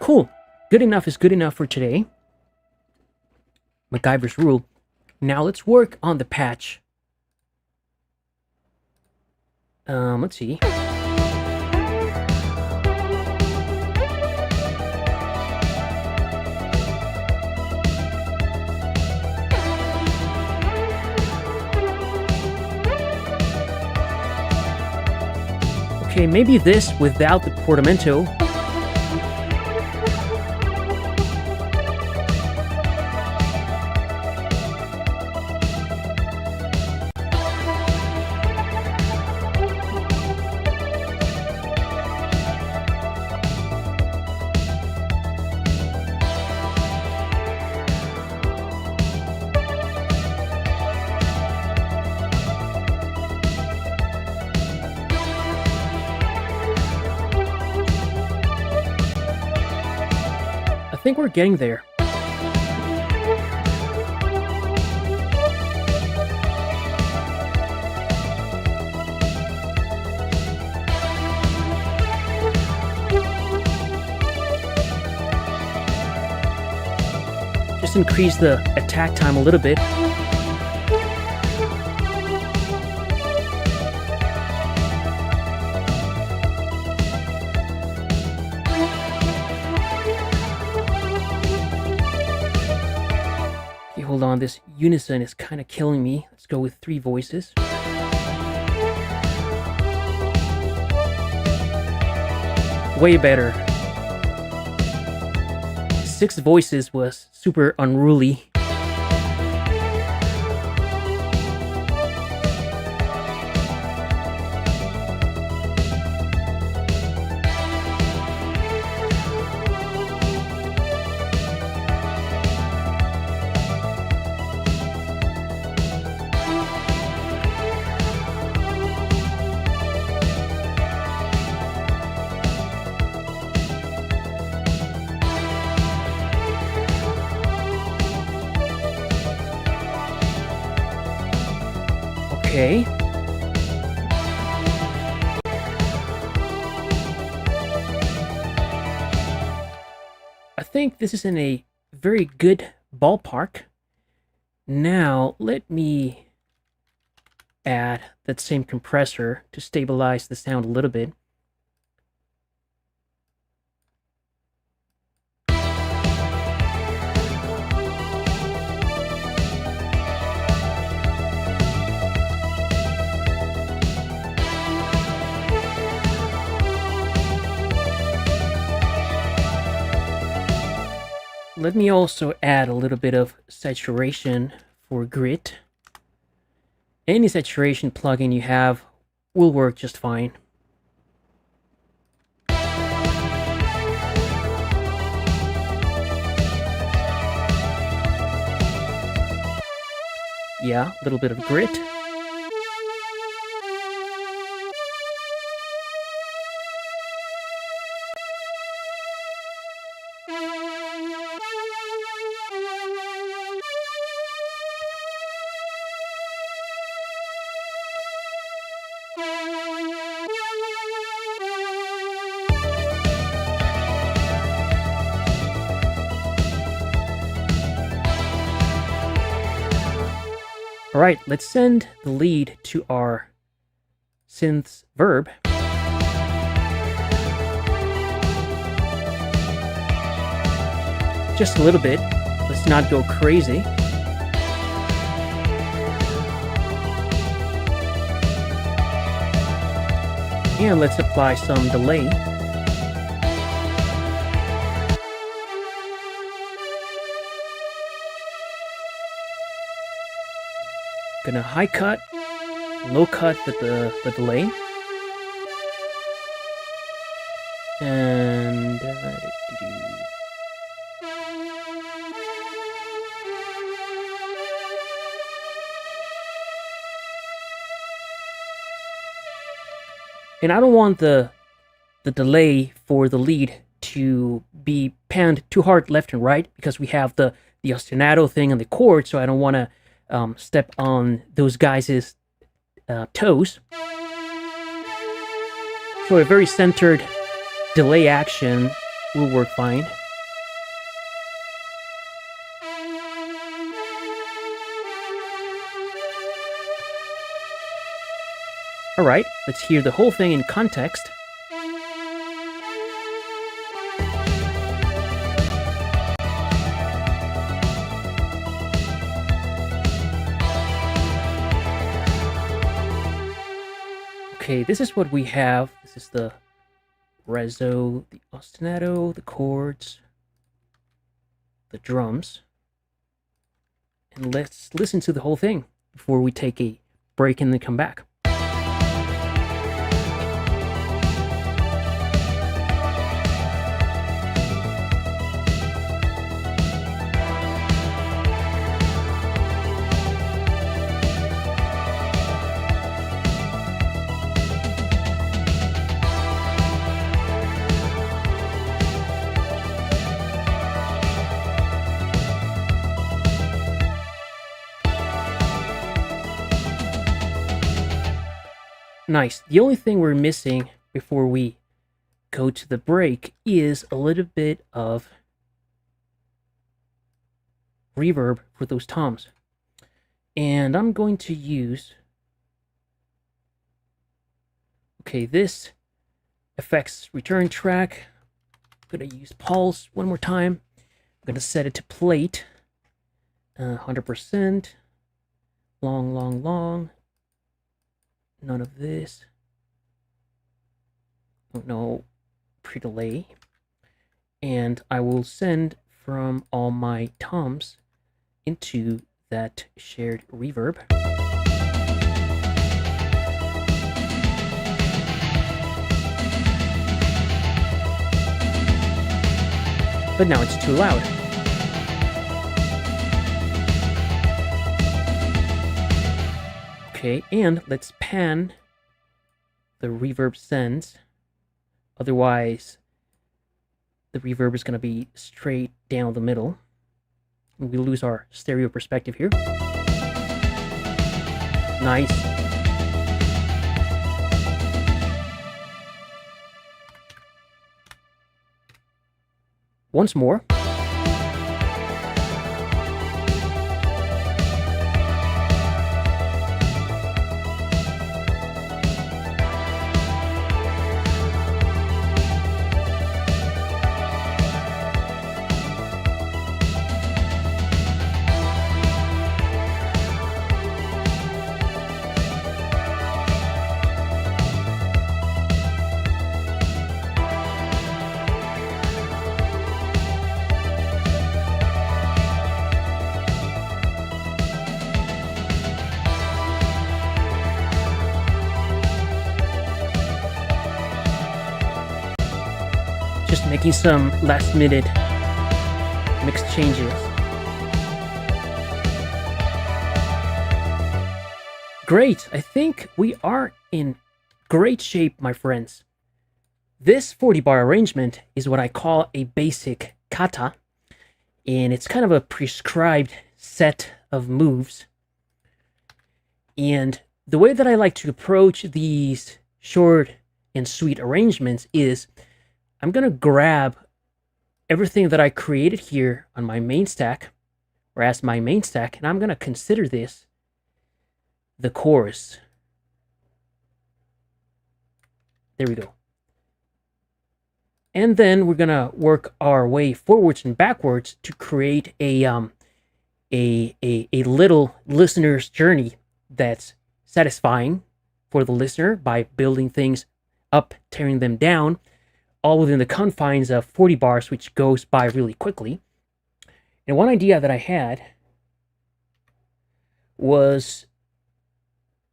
Cool. Good enough is good enough for today. MacGyver's rule. Now let's work on the patch. Let's see. Okay, maybe this without the portamento. think we're getting there. Just increase the attack time a little bit. Okay, hold on, this unison is kind of killing me. Let's go with 3 voices. Way better. 6 voices was super unruly. Okay. I think this is in a very good ballpark. Now, let me add that same compressor to stabilize the sound a little bit. Let me also add a little bit of saturation for grit. Any saturation plugin you have will work just fine. Yeah, a little bit of grit. All right, let's send the lead to our synth's verb. Just a little bit. Let's not go crazy. And let's apply some delay. Gonna high cut, low cut the delay, and I don't want the delay for the lead to be panned too hard left and right, because we have the ostinato thing and the chord, so I don't want to step on those guys' toes. So a very centered delay action will work fine. Alright, let's hear the whole thing in context. Okay, this is what we have. This is the rezzo, the ostinato, the chords, the drums. And let's listen to the whole thing before we take a break and then come back. Nice. The only thing we're missing before we go to the break is a little bit of reverb for those toms. And I'm going to use, okay, this effects return track. I'm going to use pulse one more time. I'm going to set it to plate, 100%, long, long, long, none of this, no pre-delay, and I will send from all my toms into that shared reverb. But now it's too loud. Okay, and let's pan the reverb sends. Otherwise, the reverb is going to be straight down the middle. And we lose our stereo perspective here. Nice. Once more. Just making some last minute mix changes. Great, I think we are in great shape, my friends. This 40-bar arrangement is what I call a basic kata, and it's kind of a prescribed set of moves. And the way that I like to approach these short and sweet arrangements is I'm going to grab everything that I created here on my main stack, or as my main stack, and I'm going to consider this the chorus. There we go. And then we're going to work our way forwards and backwards to create a little listener's journey that's satisfying for the listener by building things up, tearing them down, all within the confines of 40 bars, which goes by really quickly. And one idea that I had was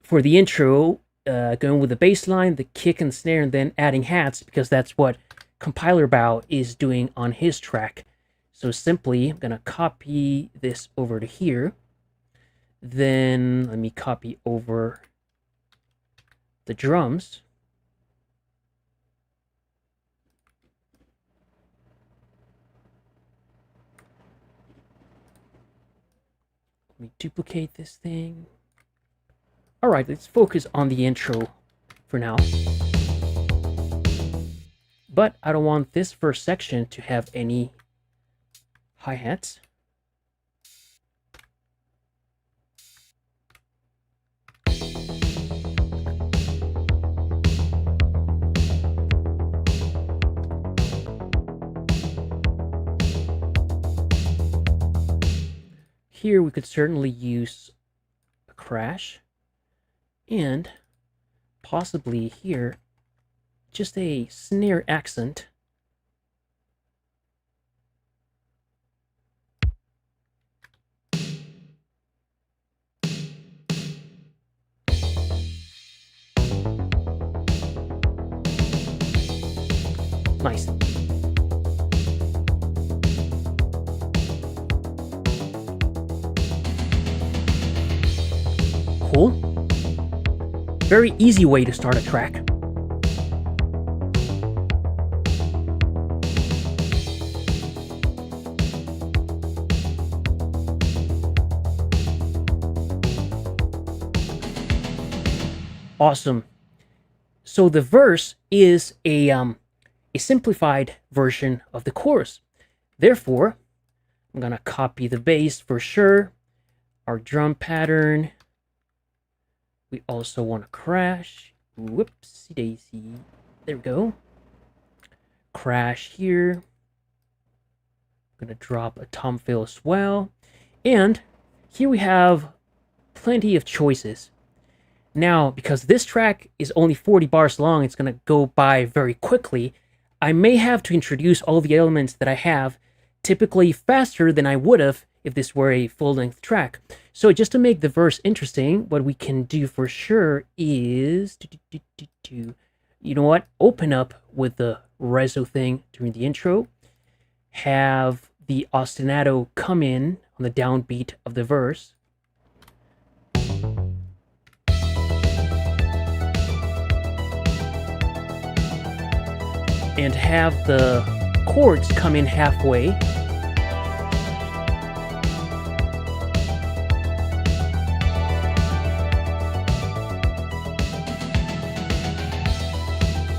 for the intro, going with the bass line, the kick and snare, and then adding hats, because that's what Compilerbau is doing on his track. So simply, I'm going to copy this over to here. Then let me copy over the drums. Let me duplicate this thing. All right, let's focus on the intro for now. But I don't want this first section to have any hi-hats. Here we could certainly use a crash, and possibly here just a snare accent. Nice. Cool. Very easy way to start a track. Awesome. So the verse is a simplified version of the chorus. Therefore, I'm gonna copy the bass for sure. Our drum pattern. We also want to crash. Whoopsie daisy. There we go. Crash here. I'm gonna drop a tom fill as well. And here we have plenty of choices. Now, because this track is only 40 bars long, it's gonna go by very quickly. I may have to introduce all the elements that I have typically faster than I would have if this were a full-length track. So just to make the verse interesting, what we can do for sure is, you know what, open up with the reso thing during the intro, have the ostinato come in on the downbeat of the verse, and have the chords come in halfway.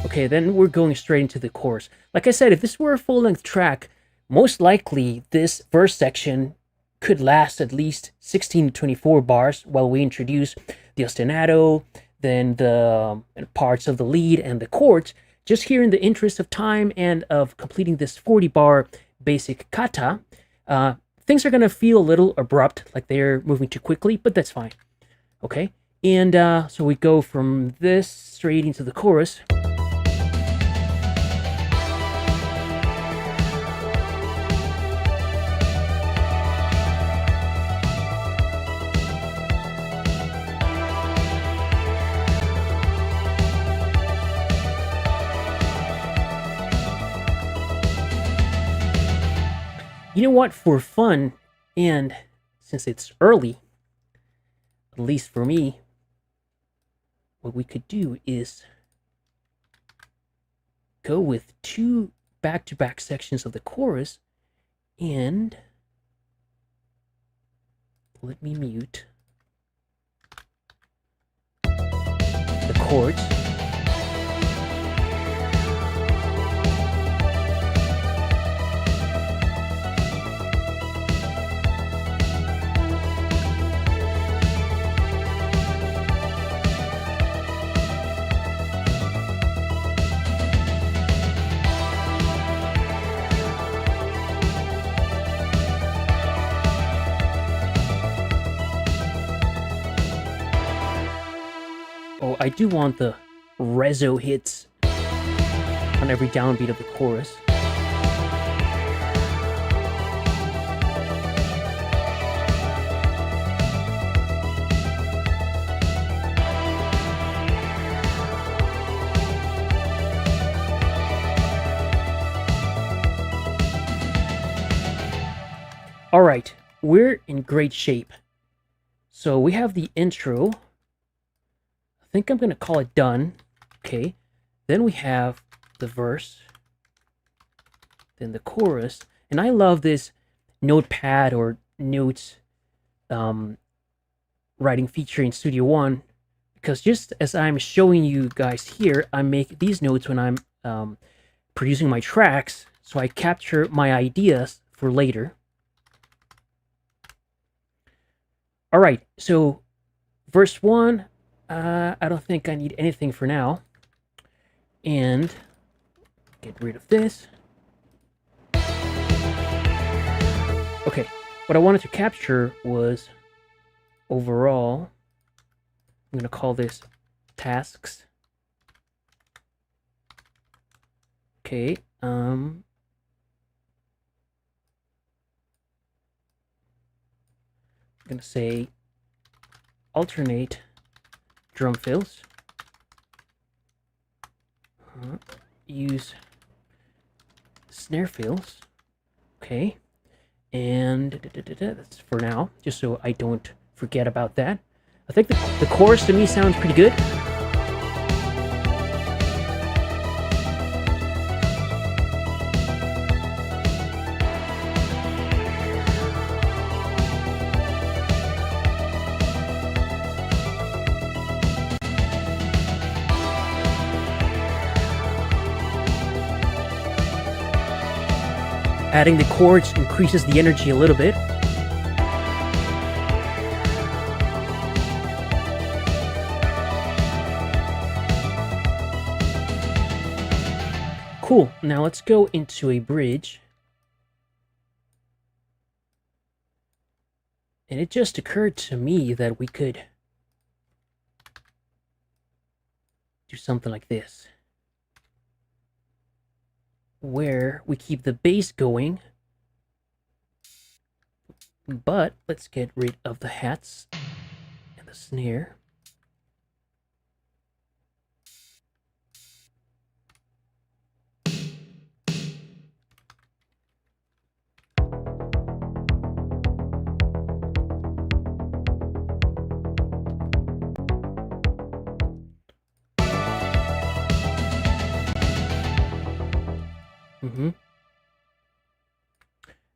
Okay, then we're going straight into the chorus. Like I said, if this were a full-length track, most likely this verse section could last at least 16 to 24 bars while we introduce the ostinato, then the parts of the lead and the chords. Just here in the interest of time and of completing this 40-bar basic kata, things are going to feel a little abrupt, like they're moving too quickly, but that's fine. Okay, and so we go from this straight into the chorus. You know what, for fun, and since it's early, at least for me, what we could do is go with 2 back-to-back sections of the chorus, and let me mute the chords. Oh, I do want the reso hits on every downbeat of the chorus. All right, we're in great shape. So we have the intro. I think I'm going to call it done. Okay. Then we have the verse. Then the chorus. And I love this notepad or notes writing feature in Studio One, because just as I'm showing you guys here, I make these notes when I'm producing my tracks, so I capture my ideas for later. All right, so verse 1, I don't think I need anything for now. And get rid of this. Okay, what I wanted to capture was overall, I'm going to call this tasks. Okay, I'm going to say alternate drum fills. Use snare fills. Okay. And that's for now, just so I don't forget about that. I think the chorus to me sounds pretty good. Adding the chords increases the energy a little bit. Cool, now let's go into a bridge. And it just occurred to me that we could do something like this, where we keep the bass going, but let's get rid of the hats and the snare.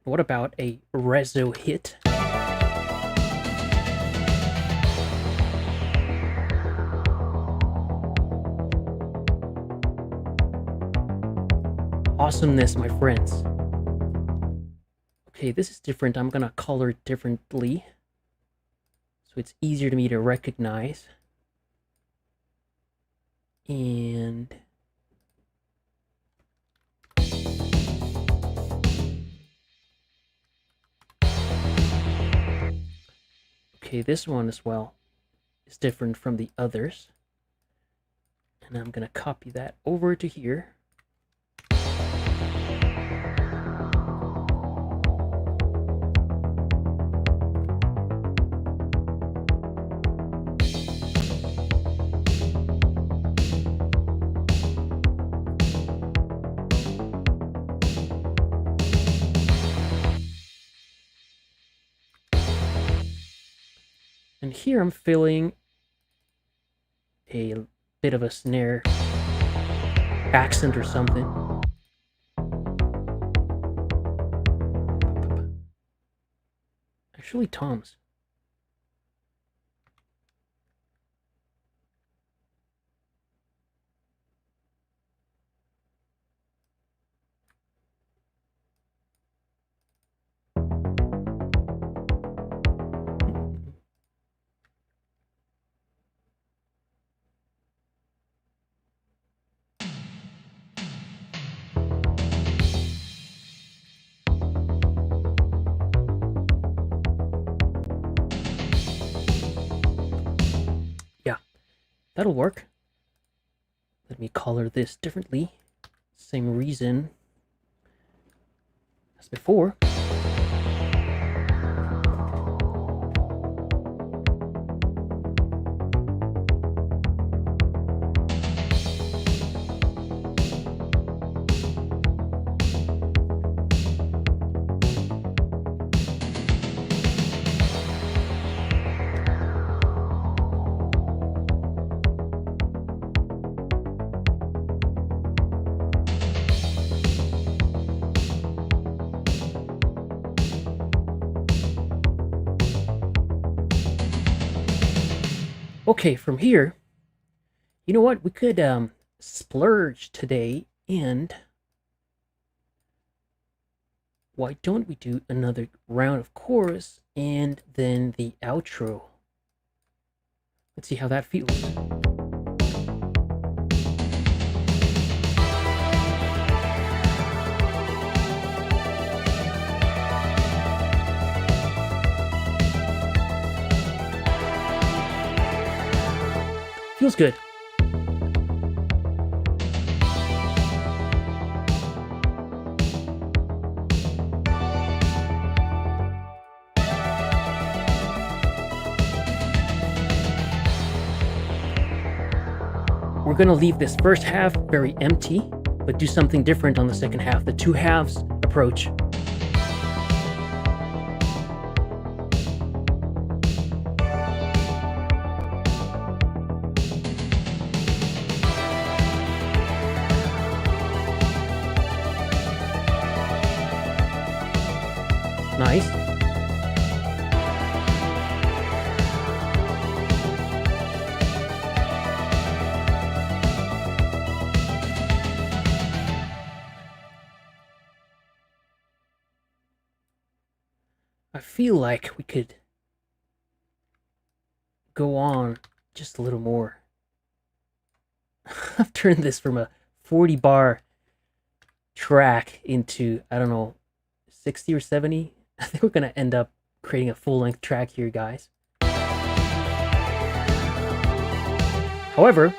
What about a reso hit? Awesomeness, my friends. Okay, this is different. I'm gonna color it differently, so it's easier to me to recognize. And okay, this one as well is different from the others. And I'm gonna copy that over to here. And here I'm filling a bit of a snare accent or something. Actually, toms. That'll work. Let me color this differently. Same reason as before. Okay, from here, you know what? We could splurge today, and why don't we do another round of chorus and then the outro? Let's see how that feels. Feels good. We're gonna leave this first half very empty, but do something different on the second half, the two halves approach. Nice. I feel like we could go on just a little more. I've turned this from a 40 bar track into, I don't know, 60 or 70. I think we're gonna end up creating a full-length track here, guys. However,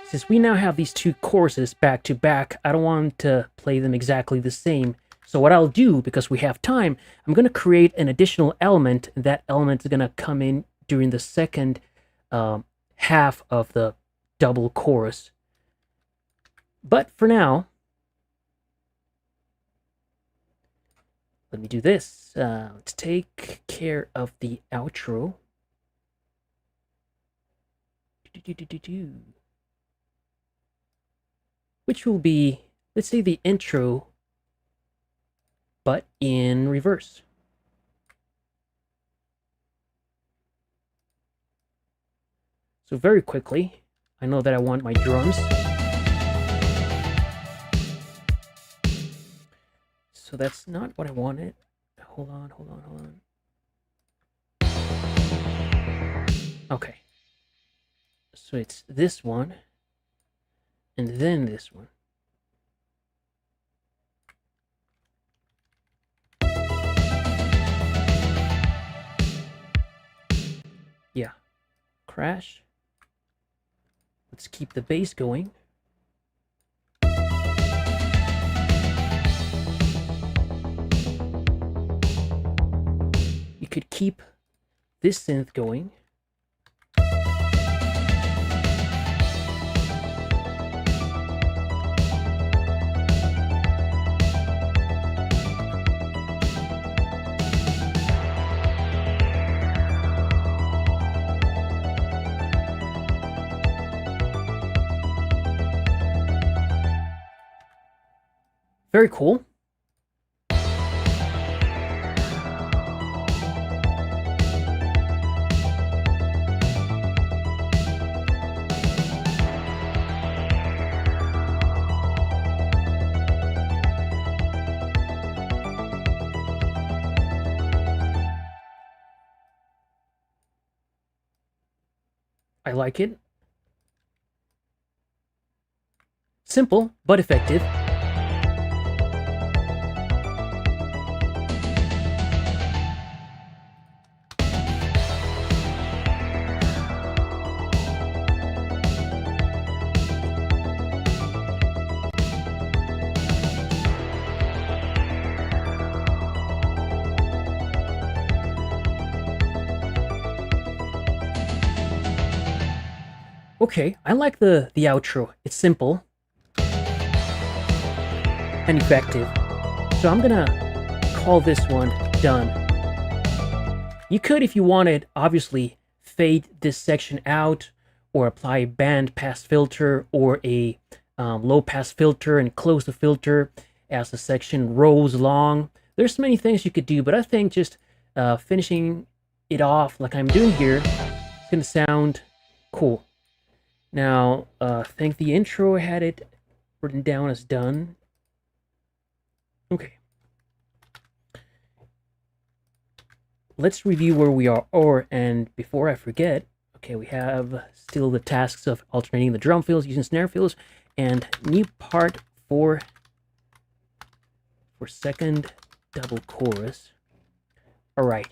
since we now have these two choruses back to back, I don't want to play them exactly the same. So what I'll do, because we have time, I'm going to create an additional element. That element is going to come in during the second half of the double chorus. But for now, let me do this. Let's take care of the outro. Which will be, let's say, the intro, but in reverse. So very quickly, I know that I want my drums. So that's not what I wanted. Hold on. Okay. So it's this one, and then this one. Yeah. Crash. Let's keep the bass going. You could keep this synth going. Very cool. I like it. Simple, but effective. Okay, I like the outro. It's simple and effective. So I'm gonna call this one done. You could, if you wanted, obviously fade this section out or apply a band pass filter or a low pass filter and close the filter as the section rolls along. There's many things you could do, but I think just finishing it off like I'm doing here is gonna sound cool. Now, I think the intro I had it written down as done. Okay. Let's review where we are, and before I forget, okay, we have still the tasks of alternating the drum fills using snare fills, and new part for second double chorus. All right.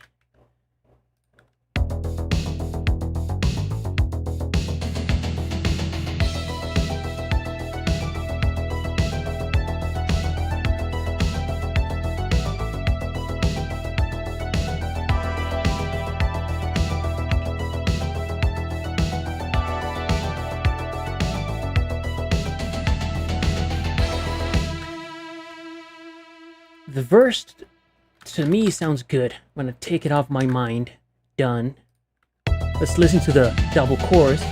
The verse, to me, sounds good. I'm gonna take it off my mind. Done. Let's listen to the double chorus.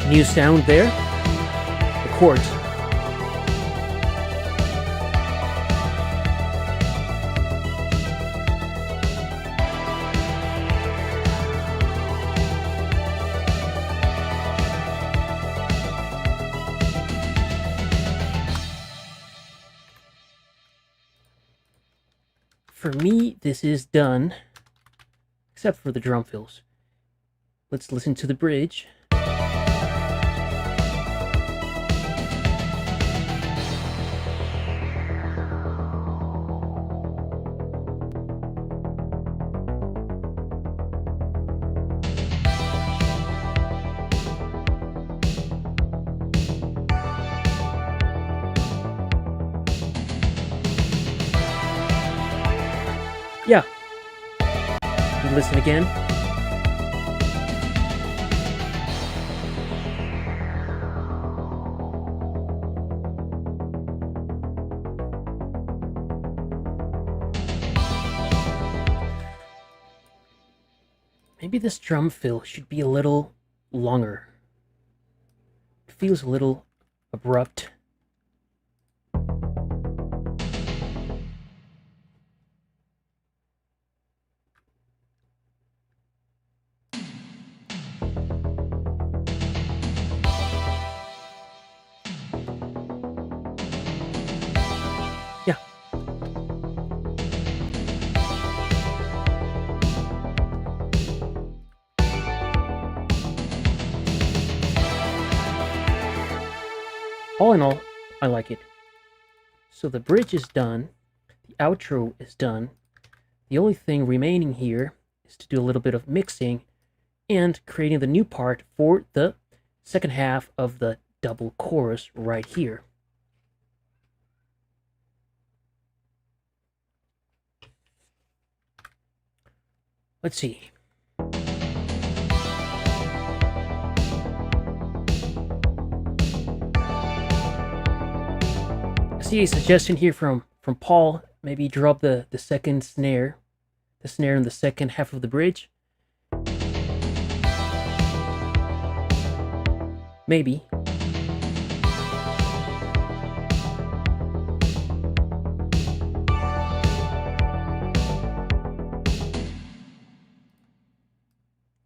New sound there. The chords. for me, this is done, except for the drum fills. Let's listen to the bridge. Yeah. You listen again. Maybe this drum fill should be a little longer. It feels a little abrupt. Yeah. All in all, I like it. So the bridge is done, the outro is done. The only thing remaining here is to do a little bit of mixing and creating the new part for the second half of the double chorus right here. Let's see. I see a suggestion here from Paul. Maybe drop the second snare, the snare in the second half of the bridge. Maybe.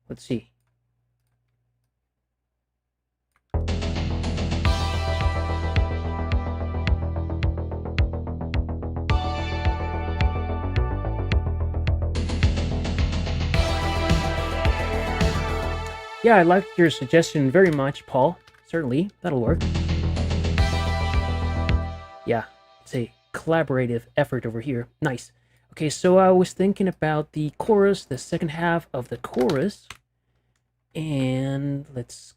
Let's see. Yeah, I liked your suggestion very much, Paul. Certainly, that'll work. Yeah, it's a collaborative effort over here. Nice. Okay, so I was thinking about the chorus, the second half of the chorus. And let's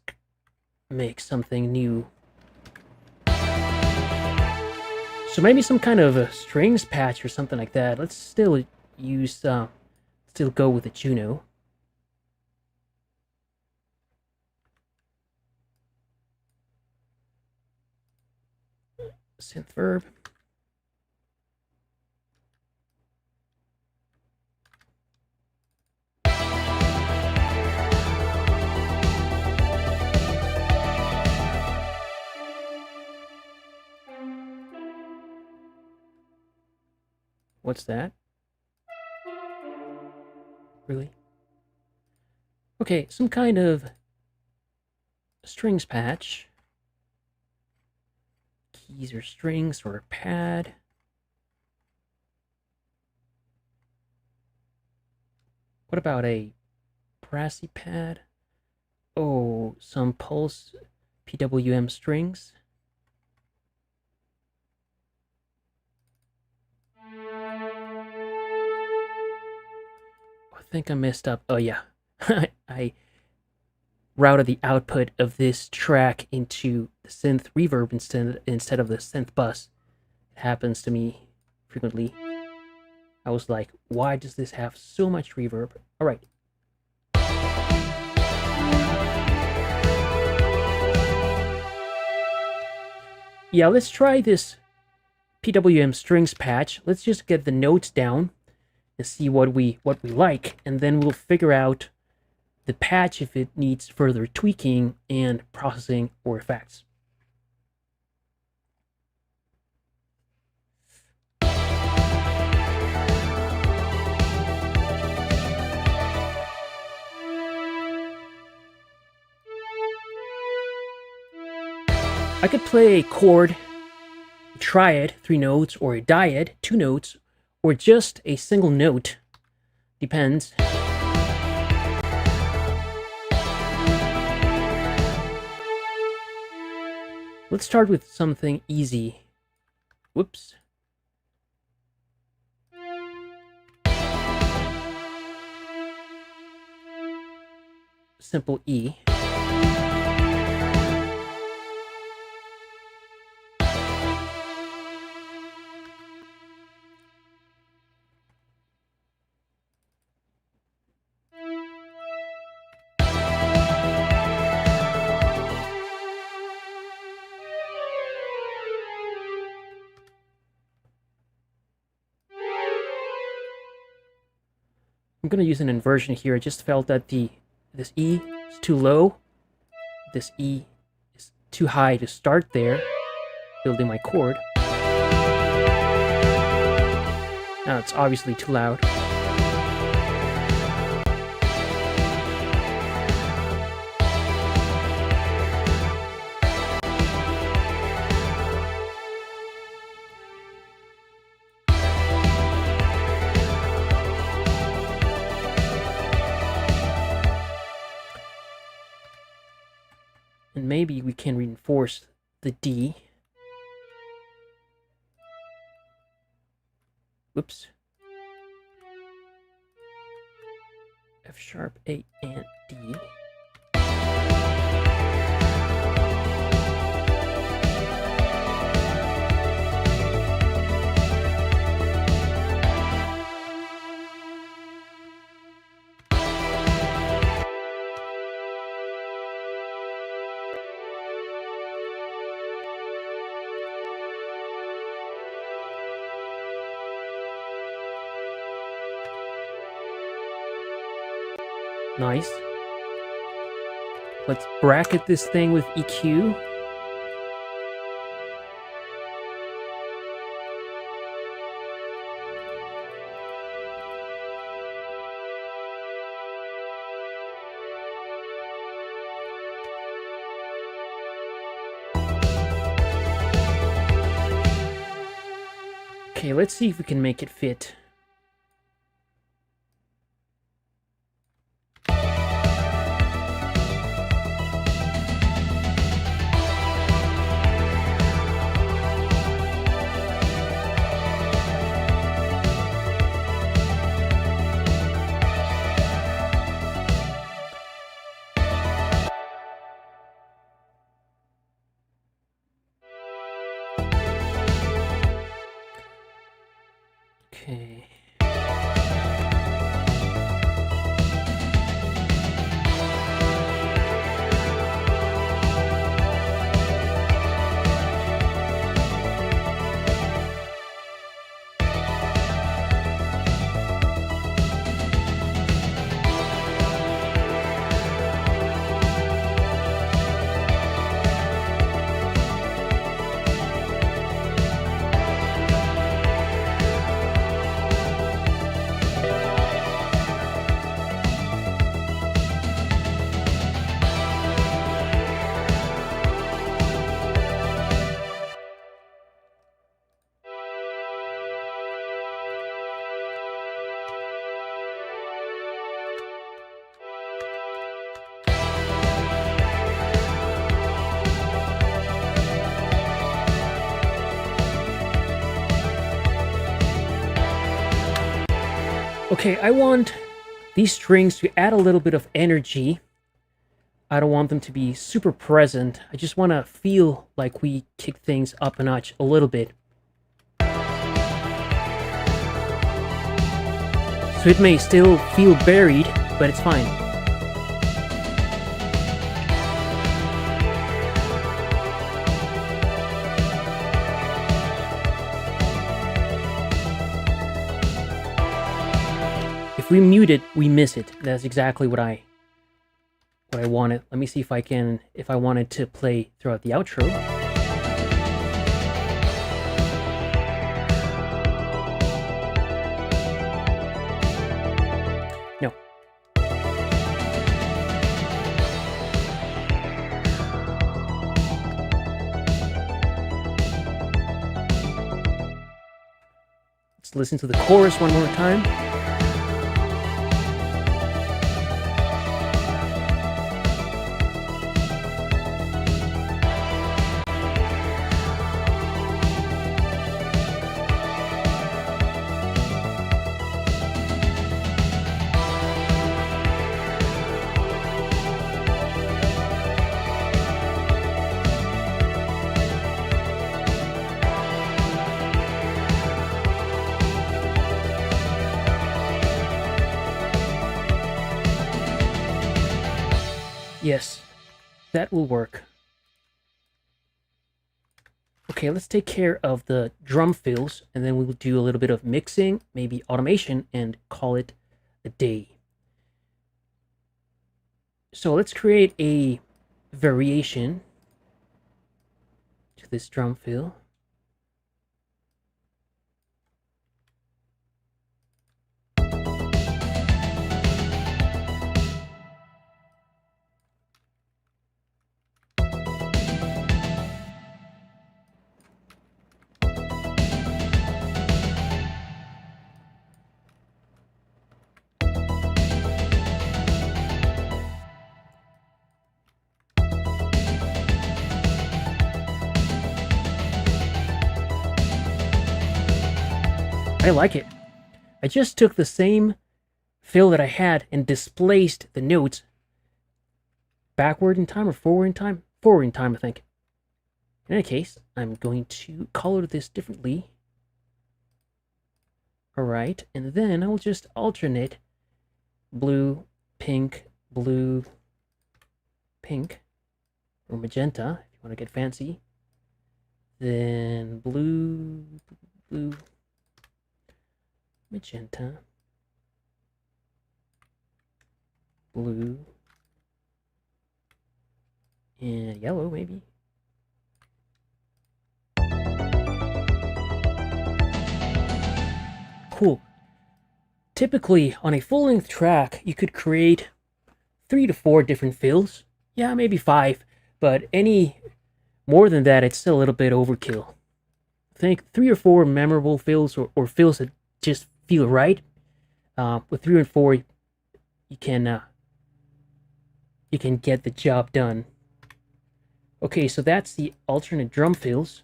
make something new. So maybe some kind of a strings patch or something like that. Let's still use, still go with the Juno. Synth verb. What's that? Really? Okay, some kind of strings patch. Keys or strings or a pad. What about a brassy pad? Oh, some pulse PWM strings. I think I messed up. Oh yeah, I routed the output of this track into the synth reverb instead of the synth bus. It happens to me frequently. I was like, why does this have so much reverb? All right. Yeah, let's try this PWM strings patch. Let's just get the notes down and see what we like, and then we'll figure out the patch if it needs further tweaking and processing or effects. I could play a chord, a triad, 3 notes, or a dyad, 2 notes, or just a single note. Depends. Let's start with something easy. Whoops. Simple E. I'm gonna use an inversion here. I just felt that this E is too low. This E is too high to start there, building my chord. Now it's obviously too loud. And maybe we can reinforce the D. Whoops. F sharp, A, and D. Nice. Let's bracket this thing with EQ. Okay, let's see if we can make it fit. Okay. Okay, I want these strings to add a little bit of energy. I don't want them to be super present. I just want to feel like we kick things up a notch a little bit. So it may still feel buried, but it's fine. If we mute it, we miss it. That's exactly what I wanted. Let me see if I wanted to play throughout the outro. No. Let's listen to the chorus one more time. Yes, that will work. Okay, let's take care of the drum fills, and then we will do a little bit of mixing, maybe automation, and call it a day. So let's create a variation to this drum fill. I like it. I just took the same fill that I had and displaced the notes backward in time or forward in time? Forward in time, I think. In any case, I'm going to color this differently. Alright, and then I will just alternate blue, pink, pink, or magenta, if you want to get fancy. Then blue, magenta, blue, and yellow, maybe. Cool. Typically, on a full-length track, you could create 3 to 4 different fills. Yeah, maybe 5, but any more than that, it's still a little bit overkill. I think 3 or 4 memorable fills or fills that just feel right. With 3 and 4, you can get the job done. Okay, so that's the alternate drum fills.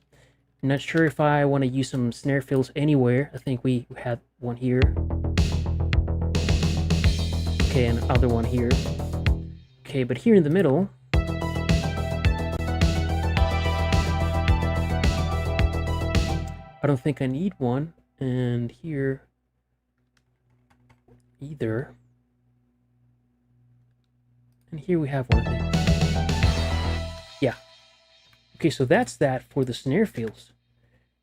I'm not sure if I want to use some snare fills anywhere. I think we had one here. Okay, and another one here. Okay, but here in the middle, I don't think I need one. And here, either. And here we have one, I think. Yeah. Okay, so that's that for the snare fills.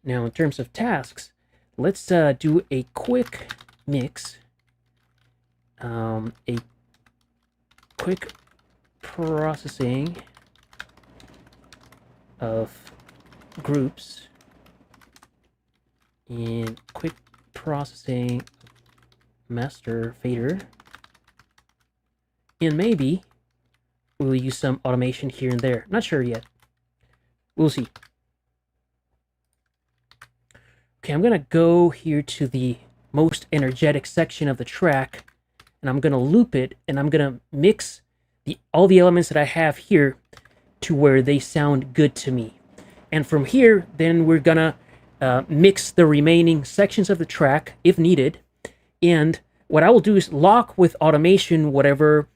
Now, in terms of tasks, let's do a quick mix, a quick processing of groups, and quick processing master fader, and maybe we'll use some automation here and there. Not sure yet. We'll see. Okay, I'm gonna go here to the most energetic section of the track, and I'm gonna loop it, and I'm gonna mix all the elements that I have here to where they sound good to me. And from here, then we're gonna mix the remaining sections of the track if needed. And what I will do is lock with automation whatever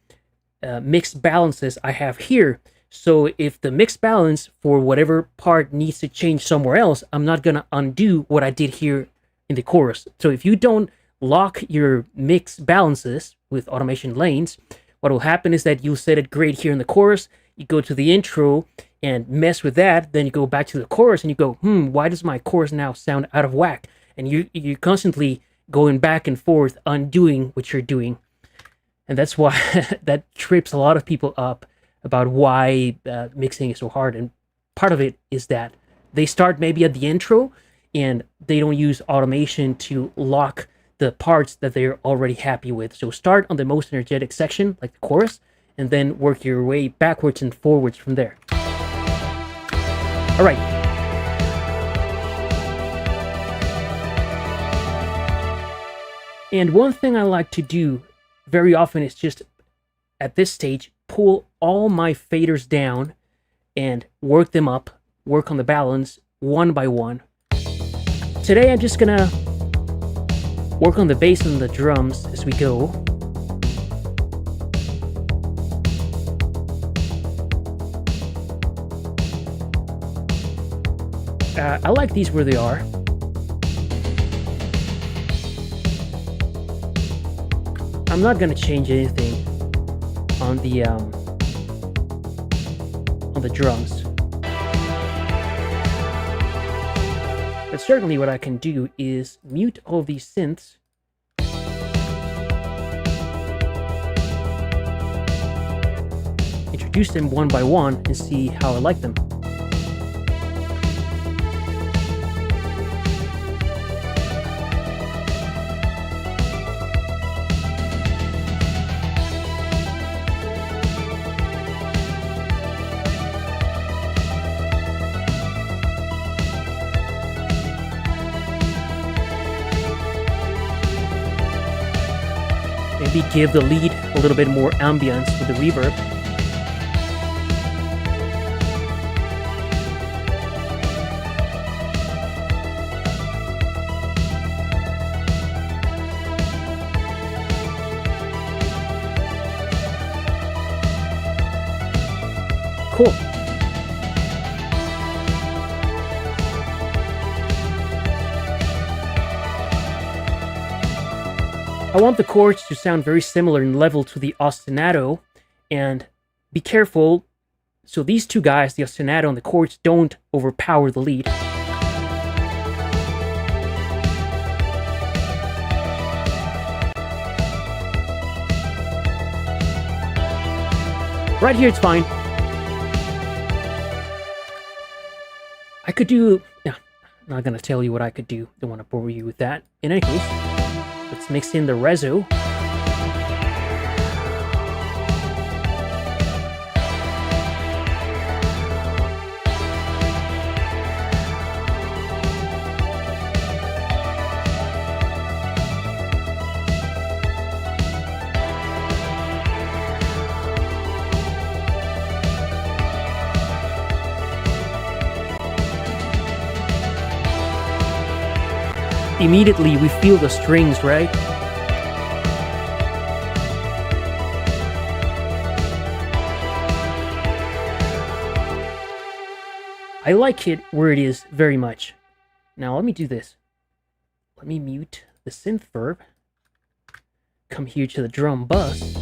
mixed balances I have here. So if the mixed balance for whatever part needs to change somewhere else, I'm not going to undo what I did here in the chorus. So if you don't lock your mixed balances with automation lanes, what will happen is that you'll set it great here in the chorus, you go to the intro and mess with that, then you go back to the chorus and you go, why does my chorus now sound out of whack? And you're constantly going back and forth, undoing what you're doing. And that's why that trips a lot of people up about why mixing is so hard. And part of it is that they start maybe at the intro and they don't use automation to lock the parts that they're already happy with. So start on the most energetic section, like the chorus, and then work your way backwards and forwards from there. All right. And one thing I like to do very often is just, at this stage, pull all my faders down and work them up, work on the balance one by one. Today I'm just gonna work on the bass and the drums as we go. I like these where they are. I'm not gonna change anything on the drums. But certainly what I can do is mute all of these synths. Introduce them one by one and see how I like them. Maybe give the lead a little bit more ambience with the reverb. Cool. I want the chords to sound very similar in level to the ostinato, and be careful so these two guys, the ostinato and the chords, don't overpower the lead. Right here it's fine. I could do... Yeah, I'm not gonna tell you what I could do. Don't want to bore you with that. In any case, let's mix in the reso. Immediately we feel the strings, right? I like it where it is very much. Now let me do this. Let me mute the synth verb. Come here to the drum bus.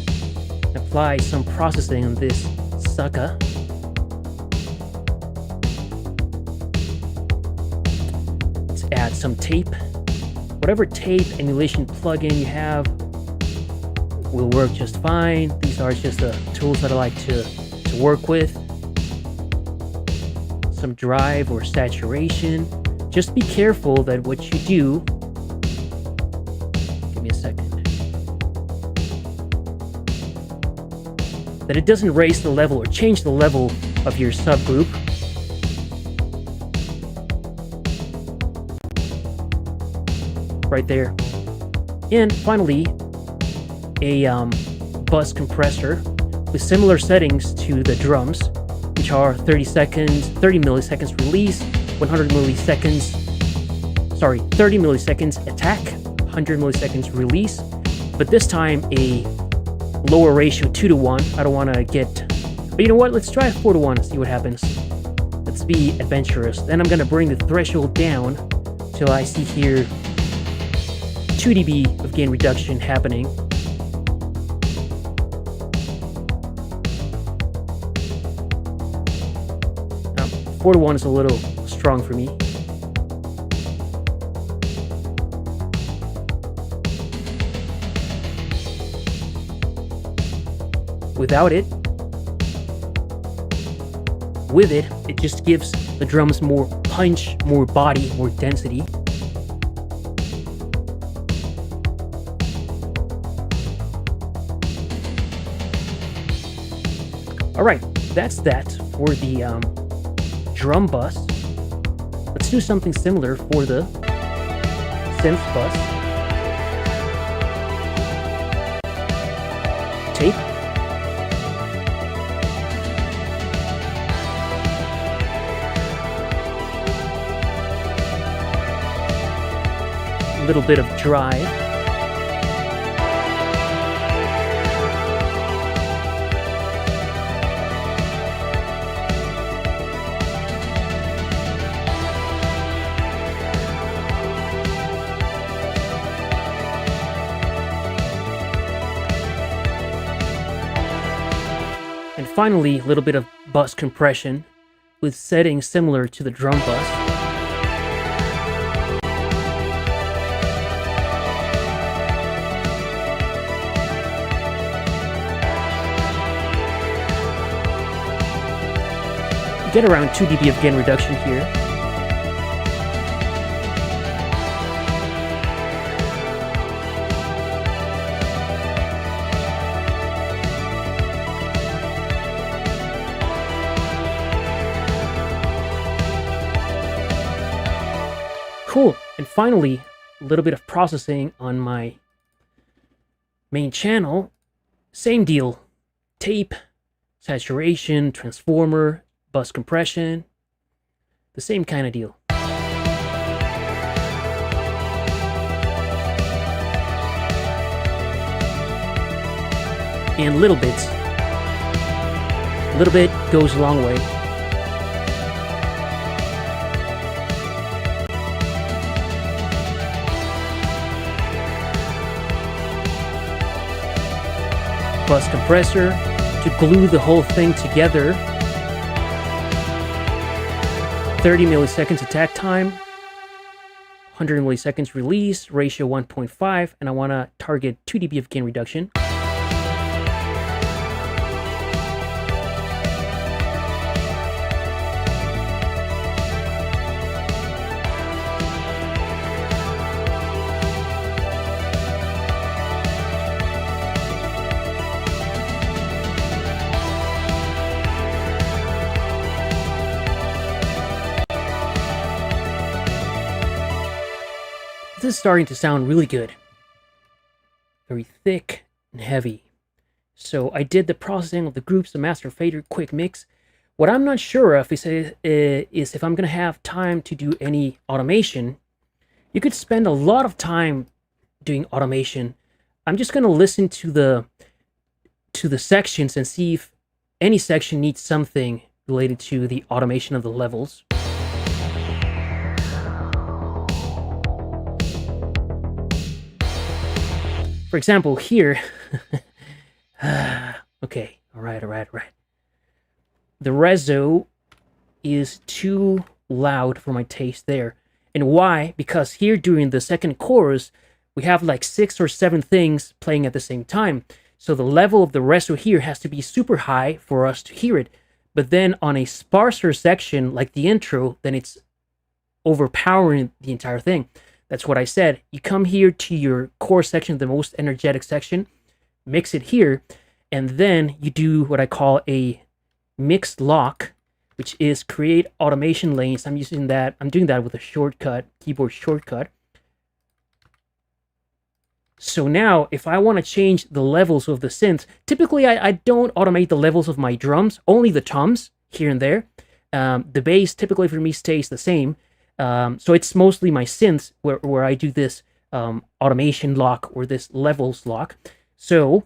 Apply some processing on this sucker. Let's add some tape. Whatever tape emulation plugin you have will work just fine. These are just the tools that I like to work with. Some drive or saturation. Just be careful that what you do... Give me a second. That it doesn't raise the level or change the level of your subgroup. Right there. And finally, a bus compressor with similar settings to the drums, which are 30 milliseconds release, 100 milliseconds, 30 milliseconds attack, 100 milliseconds release, but this time a lower ratio, 2:1. I don't want to get, but you know what, let's try 4:1 and see what happens. Let's be adventurous. Then I'm going to bring the threshold down till I see here 2 dB of gain reduction happening. Now, 4:1 is a little strong for me. Without it, with it, it just gives the drums more punch, more body, more density. Alright, that's that for the drum bus. Let's do something similar for the synth bus. a little bit of drive. And finally, a little bit of bus compression with settings similar to the drum bus. Get around 2 dB of gain reduction here. Cool. And finally, a little bit of processing on my main channel. Same deal. Tape, saturation, transformer, bus compression. The same kind of deal. And little bits. A little bit goes a long way. Bus compressor to glue the whole thing together. 30 milliseconds attack time, 100 milliseconds release, ratio 1.5, and I want to target 2 dB of gain reduction. This is starting to sound really good. Very thick and heavy. So I did the processing of the groups, the master fader, quick mix. What I'm not sure of is if I'm going to have time to do any automation. You could spend a lot of time doing automation. I'm just going to listen to the sections and see if any section needs something related to the automation of the levels. For example, here, okay, all right. The reso is too loud for my taste there. And why? Because here during the second chorus, we have like 6 or 7 things playing at the same time. So the level of the reso here has to be super high for us to hear it. But then on a sparser section like the intro, then it's overpowering the entire thing. That's what I said. You come here to your core section, the most energetic section, mix it here, and then you do what I call a mixed lock, which is create automation lanes. I'm doing that with a shortcut, keyboard shortcut. So now, if I want to change the levels of the synth, typically I don't automate the levels of my drums, only the toms here and there. The bass typically for me stays the same. So it's mostly my synths where I do this automation lock or this levels lock. So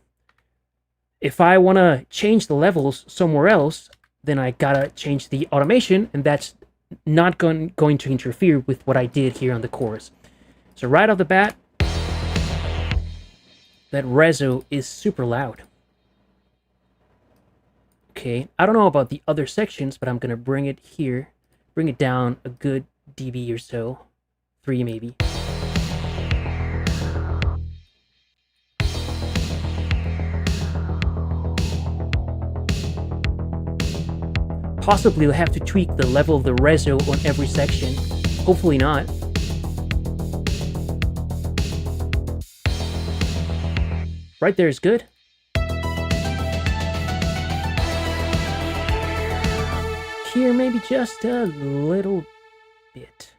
if I want to change the levels somewhere else, then I gotta change the automation, and that's not going to interfere with what I did here on the chorus. So right off the bat, that reso is super loud. Okay, I don't know about the other sections, but I'm gonna bring it here, bring it down a good dB or so, 3 maybe. Possibly we'll have to tweak the level of the reso on every section. Hopefully not. Right there is good. Here maybe just a little bit.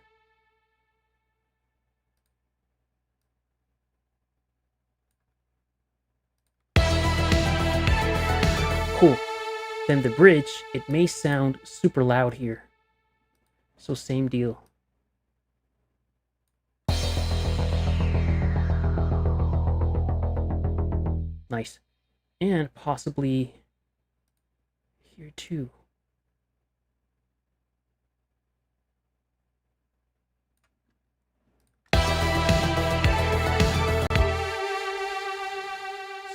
Cool. Then the bridge, it may sound super loud here. So same deal. Nice. And possibly here too.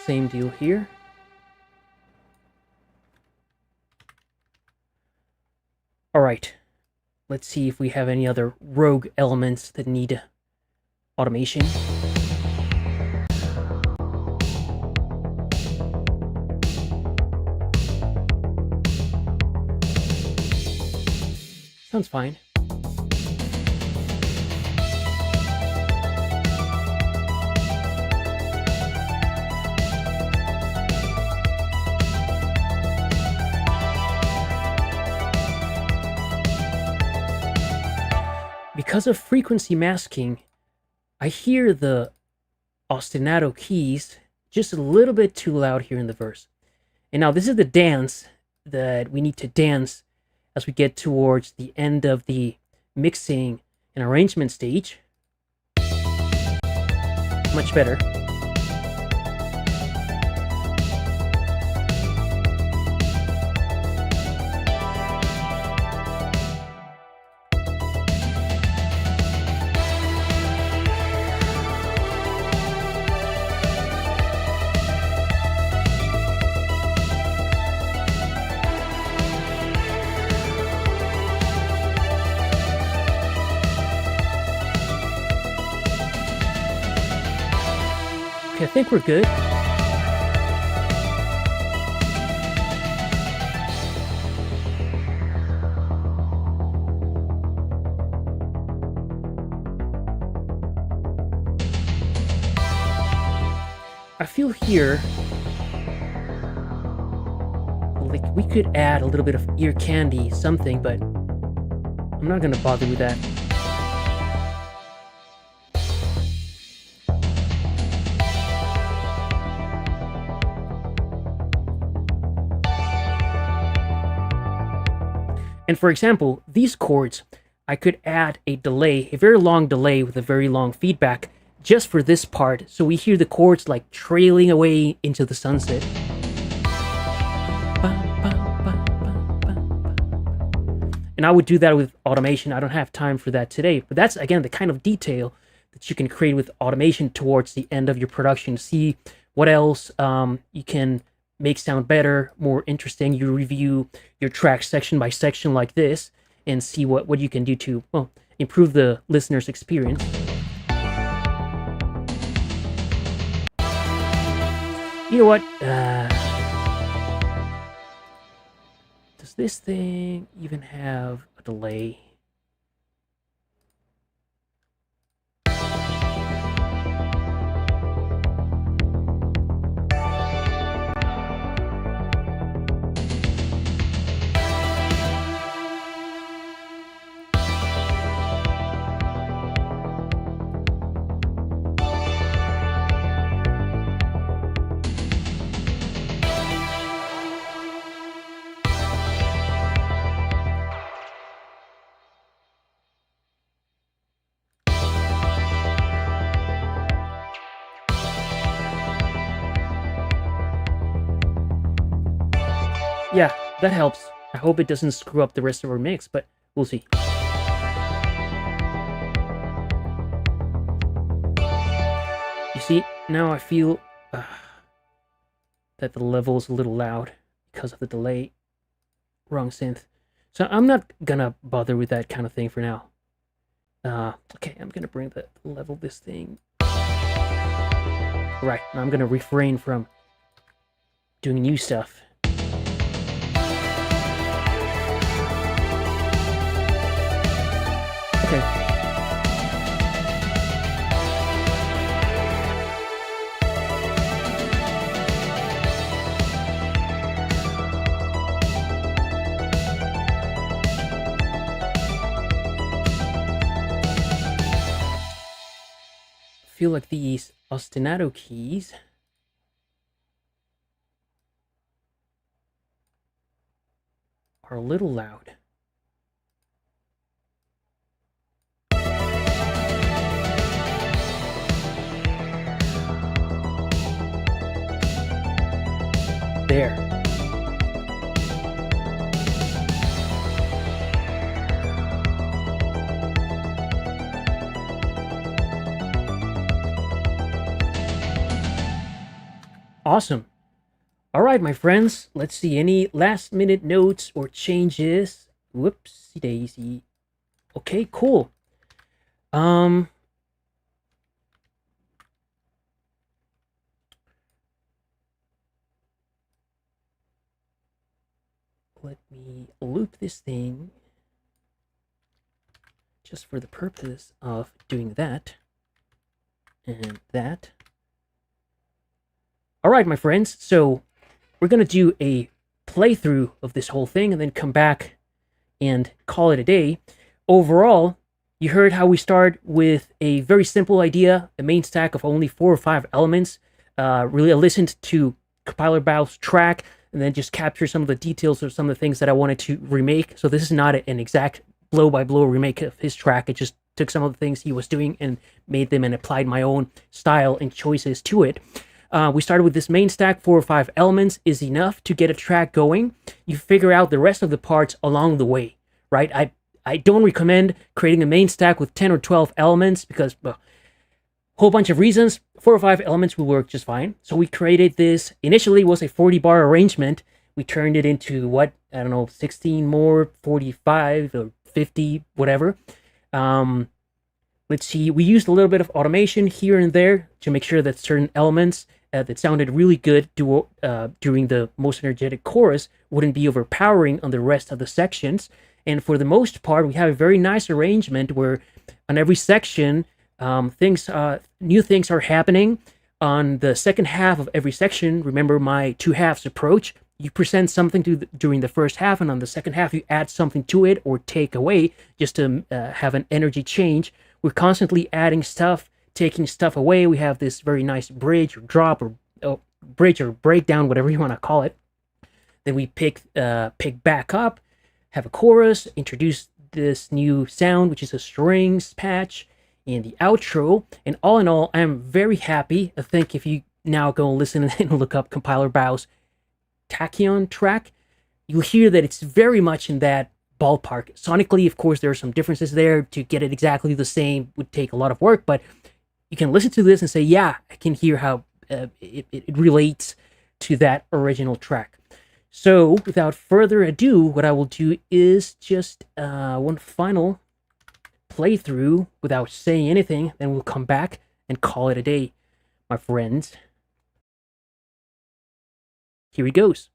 Same deal here. All right. Let's see if we have any other rogue elements that need automation. Sounds fine. Because of frequency masking, I hear the ostinato keys just a little bit too loud here in the verse. And now this is the dance that we need to dance as we get towards the end of the mixing and arrangement stage. Much better. Okay, I think we're good. I feel here like we could add a little bit of ear candy, something, but I'm not gonna bother with that. And for example, these chords, I could add a delay, a very long delay with a very long feedback just for this part, so we hear the chords like trailing away into the sunset. And I would do that with automation. I don't have time for that today, but that's again the kind of detail that you can create with automation towards the end of your production. See what else you can make sound better, more interesting. You review your track section by section like this and see what you can do to, well, improve the listener's experience. You know what? Does this thing even have a delay? Yeah, that helps. I hope it doesn't screw up the rest of our mix, but we'll see. You see, now I feel that the level is a little loud because of the delay. Wrong synth. So I'm not gonna bother with that kind of thing for now. Okay, I'm gonna bring the level this thing. Right, now I'm gonna refrain from doing new stuff. Okay. I feel like these ostinato keys are a little loud. there. Awesome. All right, my friends, let's see any last minute notes or changes. Whoopsie daisy. Okay, cool. Let me loop this thing just for the purpose of doing that and that. All right, my friends, so we're going to do a playthrough of this whole thing and then come back and call it a day. Overall, you heard how we start with a very simple idea, a main stack of only 4 or 5 elements. Really, I listened to Compilerbau's track and then just capture some of the details of some of the things that I wanted to remake. So this is not an exact blow-by-blow remake of his track. I just took some of the things he was doing and made them and applied my own style and choices to it. We started with this main stack, 4 or 5 elements is enough to get a track going. You figure out the rest of the parts along the way, right? I don't recommend creating a main stack with 10 or 12 elements because, well, a whole bunch of reasons. 4 or 5 elements will work just fine. So we created this, initially was a 40 bar arrangement. We turned it into what, I don't know, 16 more, 45 or 50, whatever. Let's see, we used a little bit of automation here and there to make sure that certain elements that sounded really good during the most energetic chorus wouldn't be overpowering on the rest of the sections. And for the most part, we have a very nice arrangement where on every section, new things are happening. On the second half of every section, remember my 2 halves approach, you present something during the first half, and on the second half, you add something to it or take away just to have an energy change. We're constantly adding stuff, taking stuff away. We have this very nice bridge or drop or bridge or breakdown, whatever you want to call it. Then we pick back up, have a chorus, introduce this new sound, which is a strings patch, in the outro. And all in all, I'm very happy. I think if you now go listen and look up Compilerbau's Tachyon track, you'll hear that it's very much in that ballpark. Sonically, of course, there are some differences there. To get it exactly the same would take a lot of work, but you can listen to this and say, yeah, I can hear how it relates to that original track. So without further ado, what I will do is just one final playthrough without saying anything, then we'll come back and call it a day, my friends. Here he goes.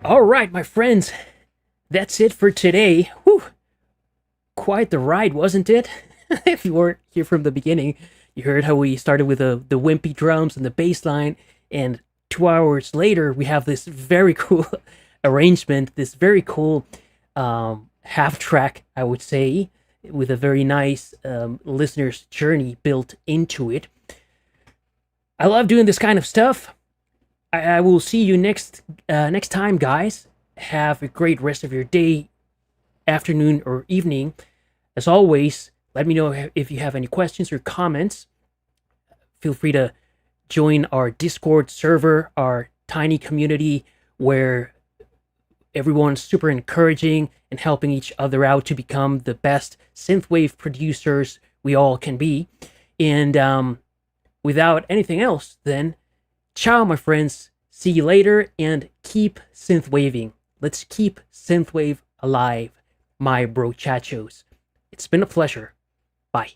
All right, my friends, that's it for today. Whew, quite the ride, wasn't it? If you weren't here from the beginning, you heard how we started with the wimpy drums and the bass line, and 2 hours later, we have this very cool arrangement, this very cool half track, I would say, with a very nice listener's journey built into it. I love doing this kind of stuff. I will see you next time, guys. Have a great rest of your day, afternoon, or evening. As always, let me know if you have any questions or comments. Feel free to join our Discord server, our tiny community where everyone's super encouraging and helping each other out to become the best synthwave producers we all can be. And without anything else, then, ciao, my friends. See you later, and keep synthwaving. Let's keep synthwave alive, my brochachos. It's been a pleasure. Bye.